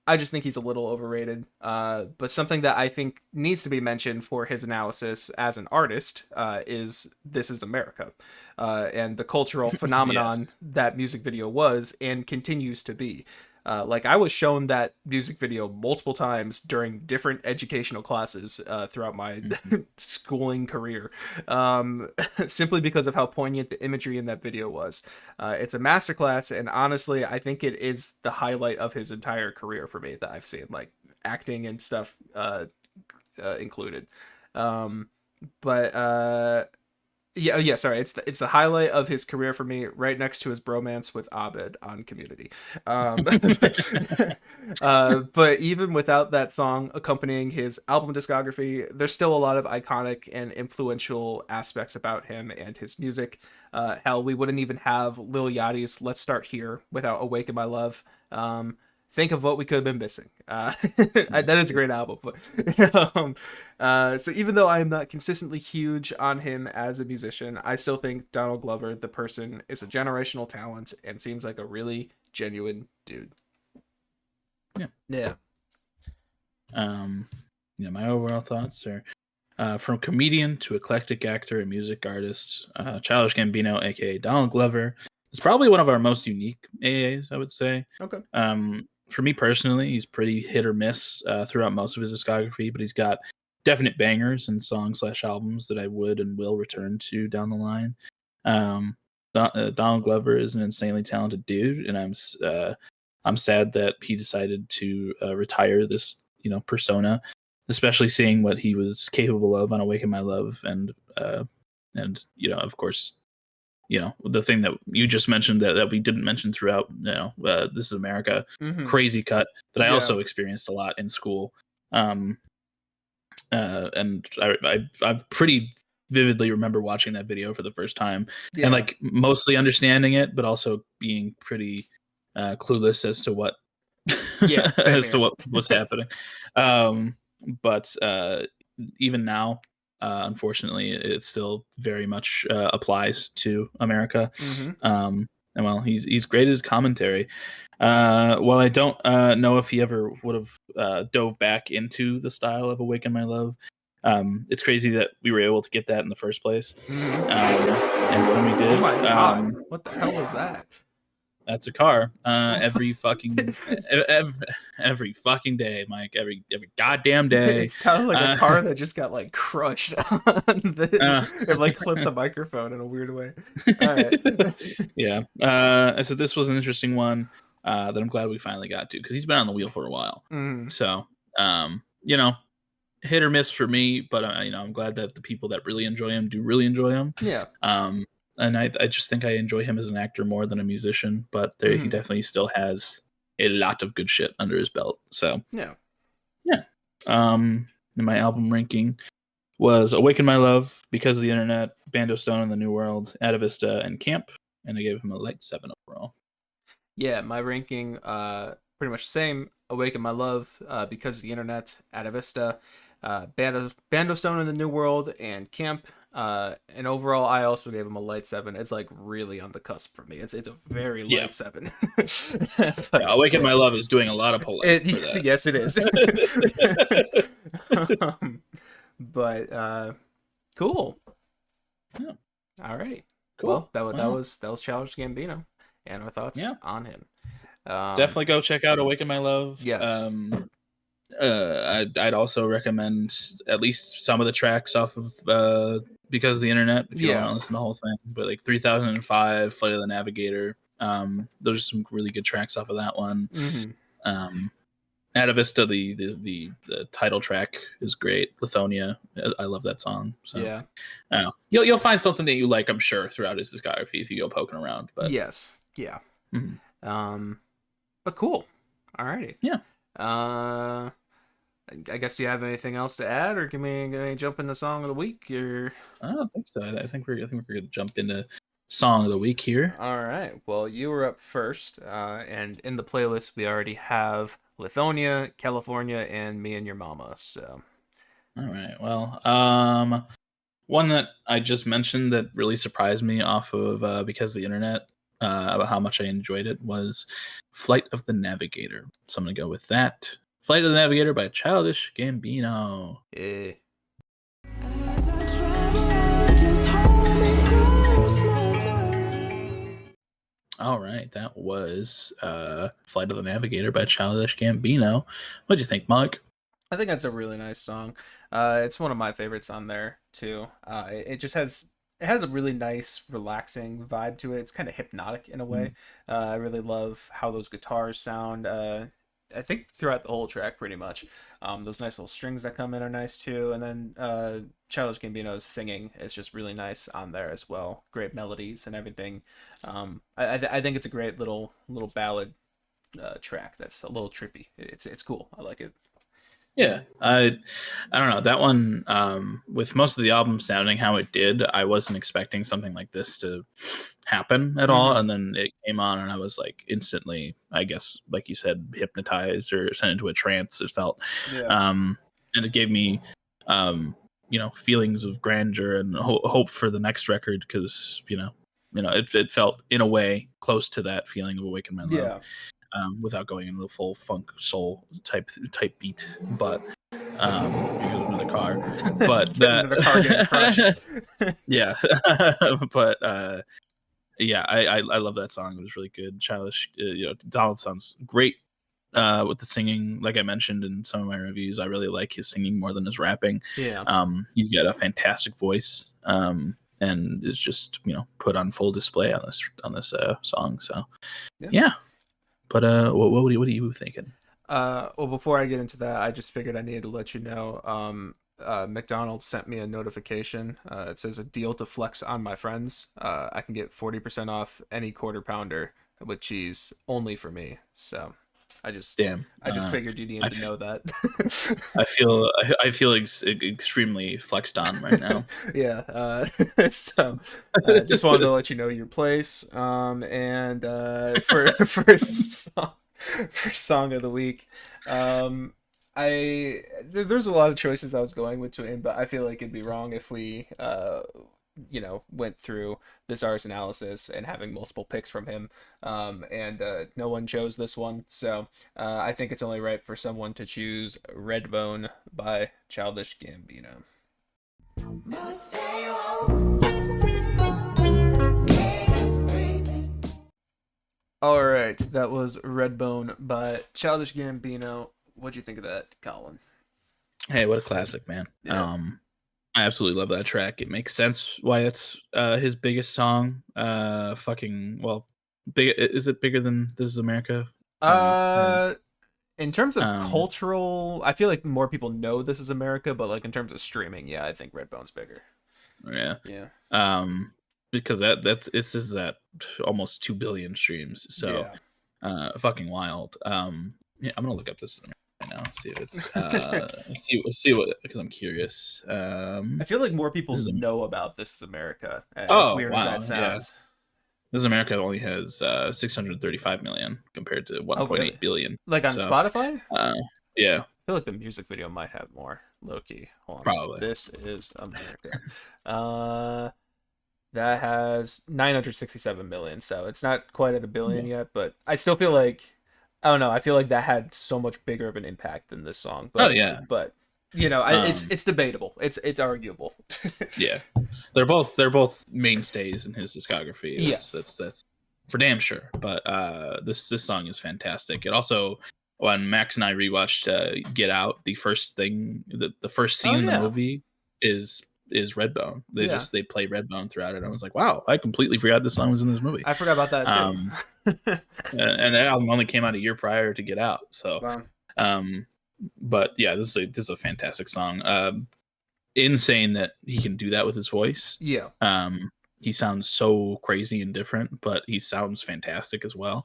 I just think he's a little overrated. But something that I think needs to be mentioned for his analysis as an artist is This Is America, and the cultural Yes. phenomenon that music video was and continues to be. Like I was shown that music video multiple times during different educational classes throughout my Mhm. schooling career, simply because of how poignant the imagery in that video was. It's a masterclass, and honestly, I think it is the highlight of his entire career for me that I've seen, like acting and stuff included. Um, but yeah, sorry. It's the highlight of his career for me, right next to his bromance with Abed on Community. Um, but even without that song accompanying his album discography, there's still a lot of iconic and influential aspects about him and his music. Hell, we wouldn't even have Lil Yachty's "Let's Start Here" without "Awaken My Love." Think of what we could have been missing. That is a great album. But, so even though I am not consistently huge on him as a musician, I still think Donald Glover, the person, is a generational talent and seems like a really genuine dude. Yeah. Yeah. My overall thoughts are from comedian to eclectic actor and music artist, Childish Gambino, aka Donald Glover, is probably one of our most unique AAs, I would say. Okay. For me personally, he's pretty hit or miss throughout most of his discography, but he's got definite bangers and songs / albums that I would and will return to down the line. Donald Glover is an insanely talented dude, and I'm sad that he decided to retire this persona, especially seeing what he was capable of on "Awaken My Love" and of course the thing that you just mentioned that we didn't mention throughout This Is America, Mm-hmm. crazy cut that I Yeah. also experienced a lot in school. And I pretty vividly remember watching that video for the first time and Yeah. like mostly understanding it, but also being pretty clueless as to what Yeah. Same as to here. what was happening. But even now, unfortunately, it still very much applies to America. Mm-hmm. And well, he's great at his commentary. While I don't know if he ever would have dove back into the style of "Awaken My Love," it's crazy that we were able to get that in the first place. Mm-hmm. And when we Oh did, my God. What the hell was that? that's a car. Every fucking day, Mike. Every goddamn day. It sounded like a Uh, car that just got like crushed uh, it like clipped the microphone in a weird way. All right. yeah. So this was an interesting one that I'm glad we finally got to because he's been on the wheel for a while. Mm, So um, you know, hit or miss for me, but I'm glad that the people that really enjoy him do really enjoy him. Yeah. And I just think I enjoy him as an actor more than a musician, but he definitely still has a lot of good shit under his belt. So yeah. In my album ranking was Awaken My Love, Because of the Internet, Bando Stone in the New World, Atavista, and Camp, and I gave him a light 7 overall. Yeah, my ranking pretty much the same. Awaken My Love, Because of the Internet, Atavista, Bando Stone in the New World, and Camp. And overall, I also gave him a light 7. It's like really on the cusp for me. It's a very light 7. Awaken My Love is doing a lot of polling for that. Yes, it is. But cool. Yeah. All right. Cool. Well, that was Childish Gambino and our thoughts on him. Definitely go check out Awaken My Love. Yes. I'd also recommend at least some of the tracks off of Because of the Internet if you don't want to listen to the whole thing. But like 3005, Flight of the Navigator. Those are some really good tracks off of that one. Atavista, the title track is great. Lithonia, I love that song. So yeah, you'll find something that you like, I'm sure, throughout his discography if you go poking around. But yes, yeah. But cool. Alrighty. Yeah. I guess, do you have anything else to add, or can we jump into song of the week? Or I don't think so. I think we're gonna jump into song of the week here. All right. Well, you were up first, and in the playlist we already have Lithonia, California, and Me and Your Mama. So. All right. Well, one that I just mentioned that really surprised me off of Because of the Internet, about how much I enjoyed it, was Flight of the Navigator. So I'm gonna go with that. Flight of the Navigator by Childish Gambino. Yeah. All right, that was Flight of the Navigator by Childish Gambino. What'd you think, Mike? I think that's a really nice song. It's one of my favorites on there too. It just has a really nice, relaxing vibe to it. It's kind of hypnotic in a way. I really love how those guitars sound. I think throughout the whole track, pretty much. Those nice little strings that come in are nice too, and then Childish Gambino's singing is just really nice on there as well. Great melodies and everything. I think it's a great little ballad track that's a little trippy. It's cool. I like it. Yeah, I don't know, that one, with most of the album sounding how it did, I wasn't expecting something like this to happen at all, and then it came on and I was like instantly, I guess, like you said, hypnotized or sent into a trance, it felt. And it gave me feelings of grandeur and hope for the next record, because it felt in a way close to that feeling of Awaken My Love. Without going into the full funk soul type beat, but another car, but that another car getting crushed. Yeah, but I love that song. It was really good. Childish, Donald sounds great with the singing. Like I mentioned in some of my reviews, I really like his singing more than his rapping. He's got a fantastic voice, and it's just put on full display on this song. So yeah. But what are you thinking? Well, before I get into that, I just figured I needed to let you know. McDonald's sent me a notification. It says a deal to flex on my friends. I can get 40% off any quarter pounder with cheese only for me. So I just figured you needed to know that. I feel extremely flexed on right now. So just wanted to let you know your place. And for song of the week, there's a lot of choices I was going between, but I feel like it'd be wrong if we went through this artist analysis and having multiple picks from him, and no one chose this one, so I think it's only right for someone to choose Redbone by Childish Gambino. All right, that was Redbone by Childish Gambino. What'd you think of that, Colin? Hey, what a classic, man. I absolutely love that track. It makes sense why it's his biggest song. Big. Is it bigger than This Is America? In terms of Um, cultural, I feel like more people know This Is America, but like in terms of streaming, yeah, I think Redbone's bigger. yeah. Yeah. Um, because this is at almost 2 billion streams, so Yeah. fucking wild. Yeah, I'm gonna look up this right now, see if it's see what, because I'm curious. I feel like more people This is know about This Is America, as oh weird as that wow, yeah. sounds. This is America only has 635 million compared to Oh, really? 1.8 billion. Like on So, Spotify? I yeah, feel like the music video might have more. Low key. Hold on. probably. This Is America. Uh, that has 967 million, so it's not quite at a billion Yeah. yet, but I still feel like I don't know. I feel like that had so much bigger of an impact than this song, Oh but yeah. it's debatable. It's arguable. Yeah, they're both mainstays in his discography. Yes. That's for damn sure. But this song is fantastic. It also, when Max and I rewatched Get Out, the first Oh scene in the yeah. movie is Redbone. Yeah. They play Redbone throughout it. I was like, wow, I completely forgot this song was in this movie. I forgot about that too. Um, and that album only came out a year prior to Get Out. So, Wow. but yeah, this is a fantastic song. Insane that he can do that with his voice. Yeah. He sounds so crazy and different, but he sounds fantastic as well.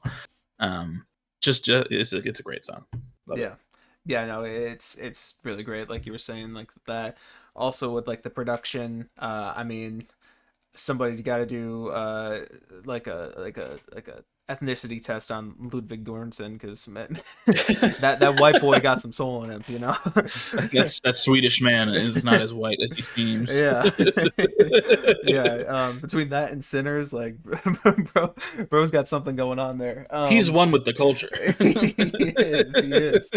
Just it's a great song. Love Yeah. it. Yeah, no, it's really great, like you were saying, like that. Also with like the production, I mean, somebody got to do like a ethnicity test on Ludwig Göransson because that white boy got some soul in him, you know. That Swedish man is not as white as he seems. Yeah. Yeah, between that and Sinners, like bro's got something going on there. He's one with the culture. He is.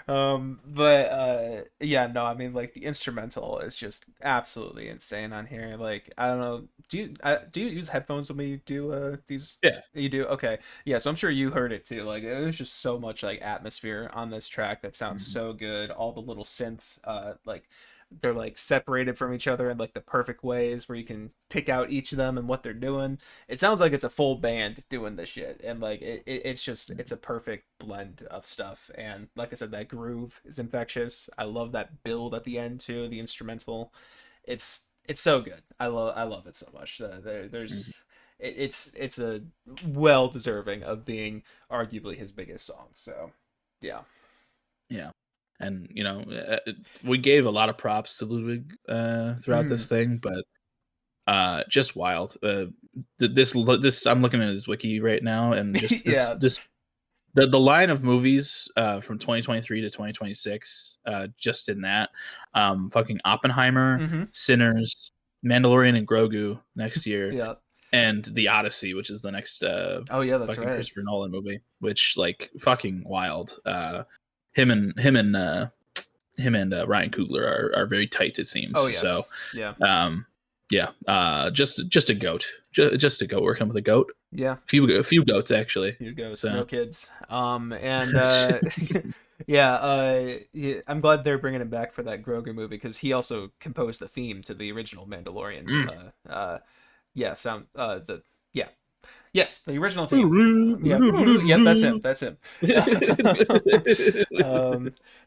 But yeah, no, I mean like the instrumental is just absolutely insane on here. Like I don't know, do you use headphones when we do these? Yeah. You do? Okay. Yeah, so I'm sure you heard it too. Like there's just so much like atmosphere on this track that sounds so good. All the little synths, like they're like separated from each other in like the perfect ways where you can pick out each of them and what they're doing. It sounds like it's a full band doing this shit, and like it's a perfect blend of stuff. And like I said, that groove is infectious. I love that build at the end too. The instrumental, it's so good. I love it so much. There's it's a well deserving of being arguably his biggest song. So yeah. Yeah. And we gave a lot of props to Ludwig throughout this thing, but just wild. This I'm looking at his wiki right now, and just Yeah. the line of movies from 2023 to 2026, just in that, fucking Oppenheimer, Sinners, Mandalorian, and Grogu next year. Yeah. And The Odyssey, which is the next Oh yeah, that's fucking right. Christopher Nolan movie, which like fucking wild. Him and Ryan Coogler are very tight, it seems. Oh yes. So Yeah. just a goat, just a goat working with a goat. Yeah. A few goats actually. Here goes. So. No kids. And yeah, I'm glad they're bringing him back for that Grogu movie because he also composed the theme to the original Mandalorian. Yeah, yes, the original theme. Yeah, that's him. That's him.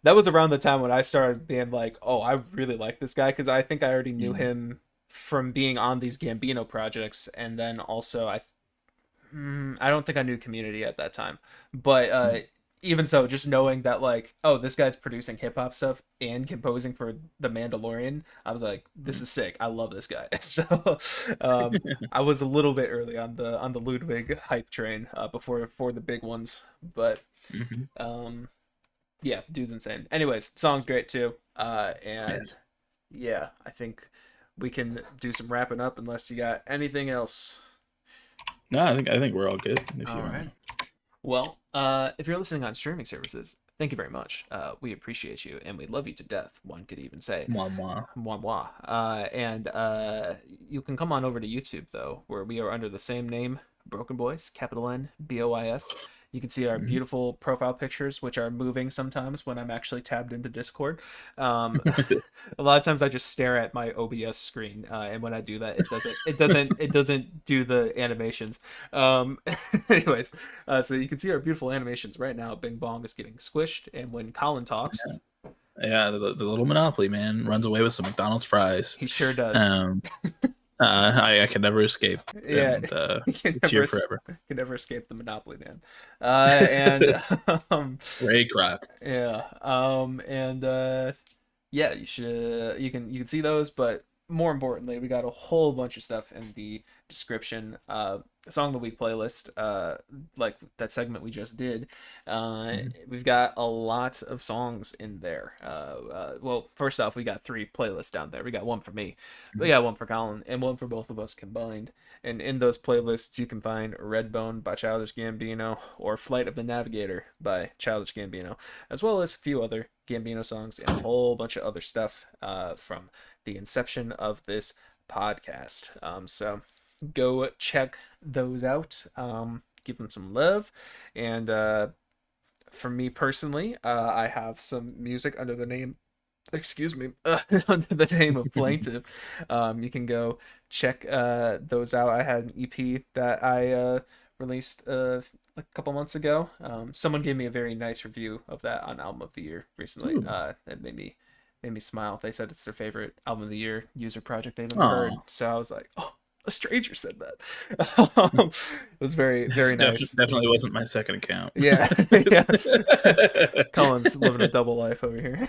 That was around the time when I started being like, oh, I really like this guy because I think I already knew him from being on these Gambino projects, and then also I don't think I knew Community at that time, but even so, just knowing that like, oh, this guy's producing hip hop stuff and composing for The Mandalorian, I was like, this is sick. I love this guy. So I was a little bit early on the Ludwig hype train before the big ones, but yeah, dude's insane. Anyways, song's great too, and Yes. yeah, I think we can do some wrapping up unless you got anything else. No, I think we're all good. If All you right. Well, if you're listening on streaming services, thank you very much. We appreciate you, and we love you to death. One could even say, Mwah, mwah. moi moi. And you can come on over to YouTube though, where we are under the same name, Broken Boys, capital N, BOIS. You can see our Mhm. beautiful profile pictures, which are moving sometimes when I'm actually tabbed into Discord. A lot of times I just stare at my OBS screen, and when I do that, it doesn't do the animations. Um, anyways, so you can see our beautiful animations right now. Bing Bong is getting squished, and when Colin talks, Yeah, the little Monopoly man runs away with some McDonald's fries. he sure does. Um, I can never escape, Yeah, and he can it's here forever. can never escape the Monopoly man. And Ray Kroc. yeah, and yeah, you can see those, but more importantly, we got a whole bunch of stuff in the description. Song of the week playlist, like that segment we just did. Mhm. We've got a lot of songs in there. Well, first off, we got 3 playlists down there. We got one for me, we Mhm. got one for Colin, and one for both of us combined. And in those playlists, you can find Redbone by Childish Gambino or Flight of the Navigator by Childish Gambino, as well as a few other Gambino songs and a whole bunch of other stuff from the inception of this podcast. So go check those out. Give them some love. And for me personally, I have some music under the name, excuse me, under the name of Plaintive. You can go check those out. I had an EP that I released a couple months ago. Someone gave me a very nice review of that on Album of the Year recently. Ooh. That made me smile. They said it's their favorite Album of the Year user project they've ever heard. Aw. So I was like, oh, a stranger said that. It was very, very nice. Definitely wasn't my second account. Yeah, yeah. Colin's living a double life over here.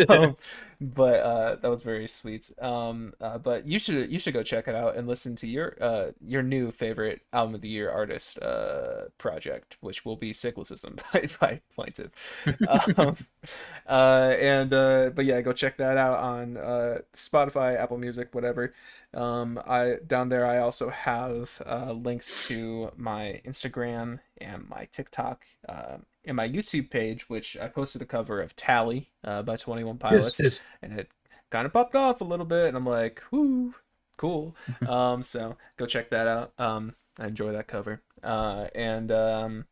um, but that was very sweet. But you should go check it out and listen to your new favorite album of the year artist project, which will be Cyclicism by Plaintive. Um, and but yeah, go check that out on Spotify, Apple Music, whatever. I down there I also have links to my Instagram and my TikTok and my YouTube page, which I posted a cover of Tally by 21 Yes, Pilots, yes. and it kind of popped off a little bit, and I'm like, whoo, cool. So go check that out. I enjoy that cover. And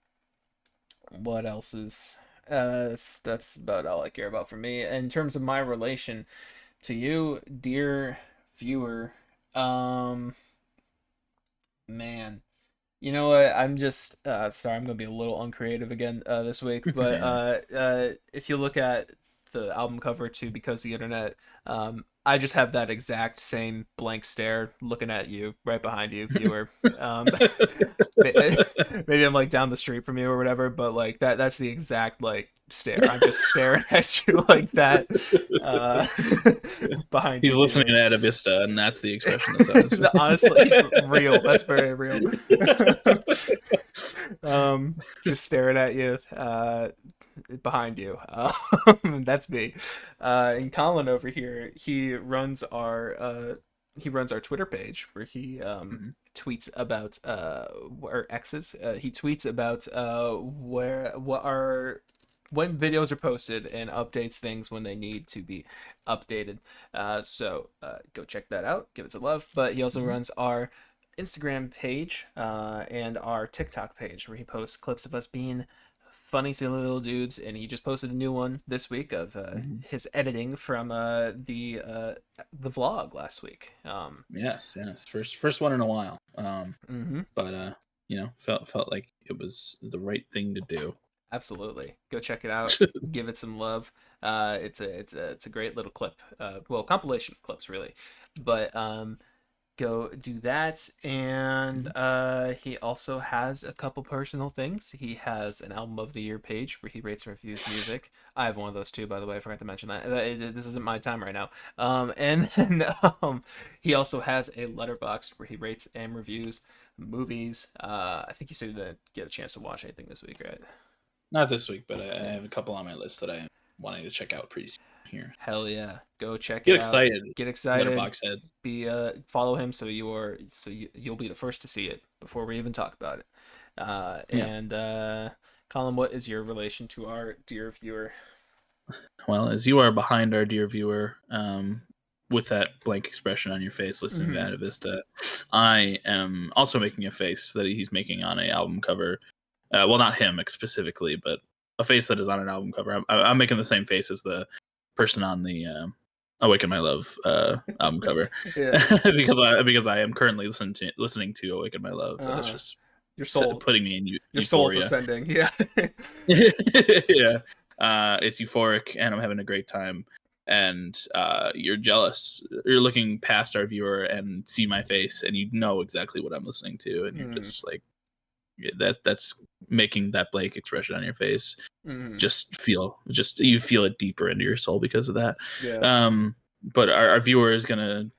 what else is that's about all I care about for me. In terms of my relation to you, dear viewer, um, man, you know what? I'm just sorry. I'm gonna be a little uncreative again this week, but Yeah. if you look at the album cover to Because the Internet, I just have that exact same blank stare looking at you right behind you, viewer. Um, maybe I'm like down the street from you or whatever, but like that's the exact like stare. I'm just staring at you like that uh, behind He's you, listening viewer. at Ada Vista, and that's the expression that's on his Honestly, face. real. That's very real. Just staring at you, behind you. That's me. And Colin over here, he runs our Twitter page where he Mhm. tweets about or X's. He tweets about where what are when videos are posted and updates things when they need to be updated. So go check that out. Give it some love. But he also Mhm. runs our Instagram page and our TikTok page where he posts clips of us being funny silly little dudes, and he just posted a new one this week of Mhm. his editing from the vlog last week. Yes, yes. First one in a while. Mm-hmm. But felt like it was the right thing to do. Absolutely, go check it out. Give it some love. It's a great little clip. Well, compilation of clips really, but go do that. And Mhm. he also has a couple personal things. He has an album of the year page where he rates and reviews music. I have one of those too, by the way. I forgot to mention that. This isn't my time right now. And then he also has a letterbox where he rates and reviews movies. I think you said you didn't get a chance to watch anything this week, right? Not this week, but I Yeah. have a couple on my list that I am wanting to check out pretty soon here. Hell yeah. Go check Get it out. excited, Get excited. letterbox heads. Be follow him you'll be the first to see it before we even talk about it. Yeah. And Colin, what is your relation to our dear viewer? Well, as you are behind our dear viewer, with that blank expression on your face listening to Mm-hmm. Ada Vista, I am also making a face that he's making on a album cover well, not him specifically, but a face that is on an album cover. I'm making the same face as the person on the Awaken My Love album cover. Yeah. because I am currently listening to Awaken My Love. That's just your soul putting me in your euphoria. soul's ascending. Yeah. Yeah. It's euphoric, and I'm having a great time. And you're jealous. You're looking past our viewer and see my face, and you know exactly what I'm listening to, and you're just like, that's making that blank expression on your face. You feel it deeper into your soul because of that. Yeah. But our viewer is gonna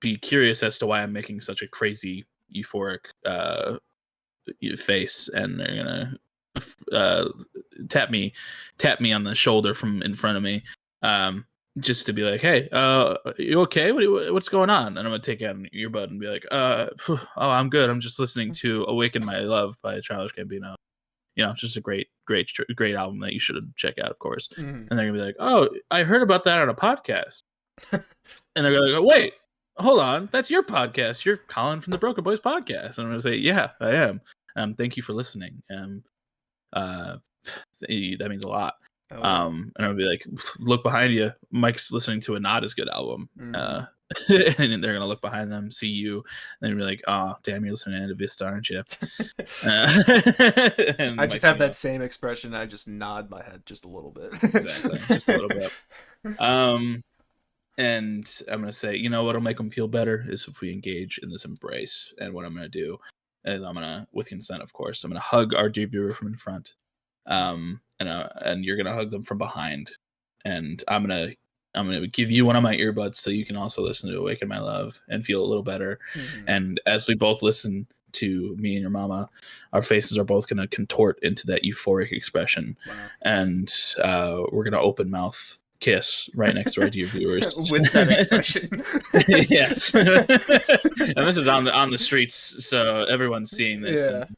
be curious as to why I'm making such a crazy euphoric face, and they're gonna tap me on the shoulder from in front of me, just to be like, hey, you okay? What's going on? And I'm gonna take out an earbud and be like, oh, I'm good. I'm just listening to Awaken My Love by Childish Gambino. Just a great album that you should check out, of course. And they're gonna be like, oh, I heard about that on a podcast. And they're gonna go, wait, hold on, that's your podcast. You're Colin from the BrokeN Boys podcast. And I'm gonna say, yeah, I am. Thank you for listening. That means a lot. And I'll be like, look behind you. Mike's listening to a not as good album. And they're gonna look behind them, see you, and then be like, oh, damn, you're listening to Vista, aren't you? I just have that same expression. I just nod my head just a little bit. Exactly, just a little bit. And I'm gonna say, you know what'll make them feel better is if we engage in this embrace. And what I'm gonna do is I'm gonna, with consent, of course, I'm gonna hug our dear viewer from in front, and you're gonna hug them from behind, and I'm gonna give you one of my earbuds so you can also listen to Awaken My Love and feel a little better. And as we both listen to me and your mama, our faces are both gonna contort into that euphoric expression. Wow. And we're gonna open mouth kiss right next to our dear viewers with that expression. Yes. And this is on the streets, so everyone's seeing this and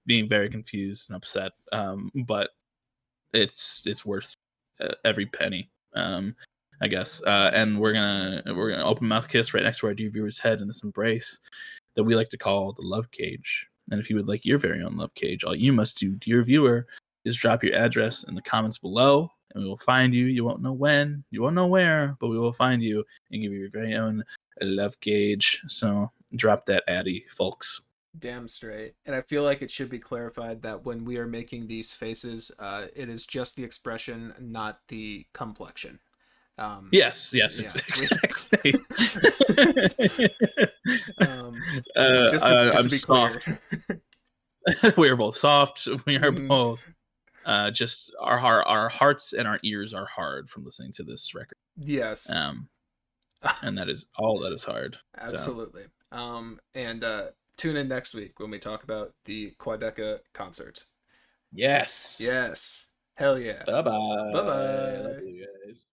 being very confused and upset, but it's worth every penny, I guess. And we're gonna open mouth kiss right next to our dear viewer's head in this embrace that we like to call the love cage. And if you would like your very own love cage, all you must do, dear viewer, is drop your address in the comments below, and we will find you. You won't know when, you won't know where, but we will find you and give you your very own love cage. So drop that addy, folks. Damn straight. And I feel like it should be clarified that when we are making these faces, it is just the expression, not the complexion. Yes, exactly. Just to be soft. clear. We are both soft. We are both just our hearts and our ears are hard from listening to this record. Yes. And that is all that is hard. Absolutely. So. And tune in next week when we talk about the Quadeca concert. Yes. Hell yeah. Bye-bye. Bye-bye. Love you guys.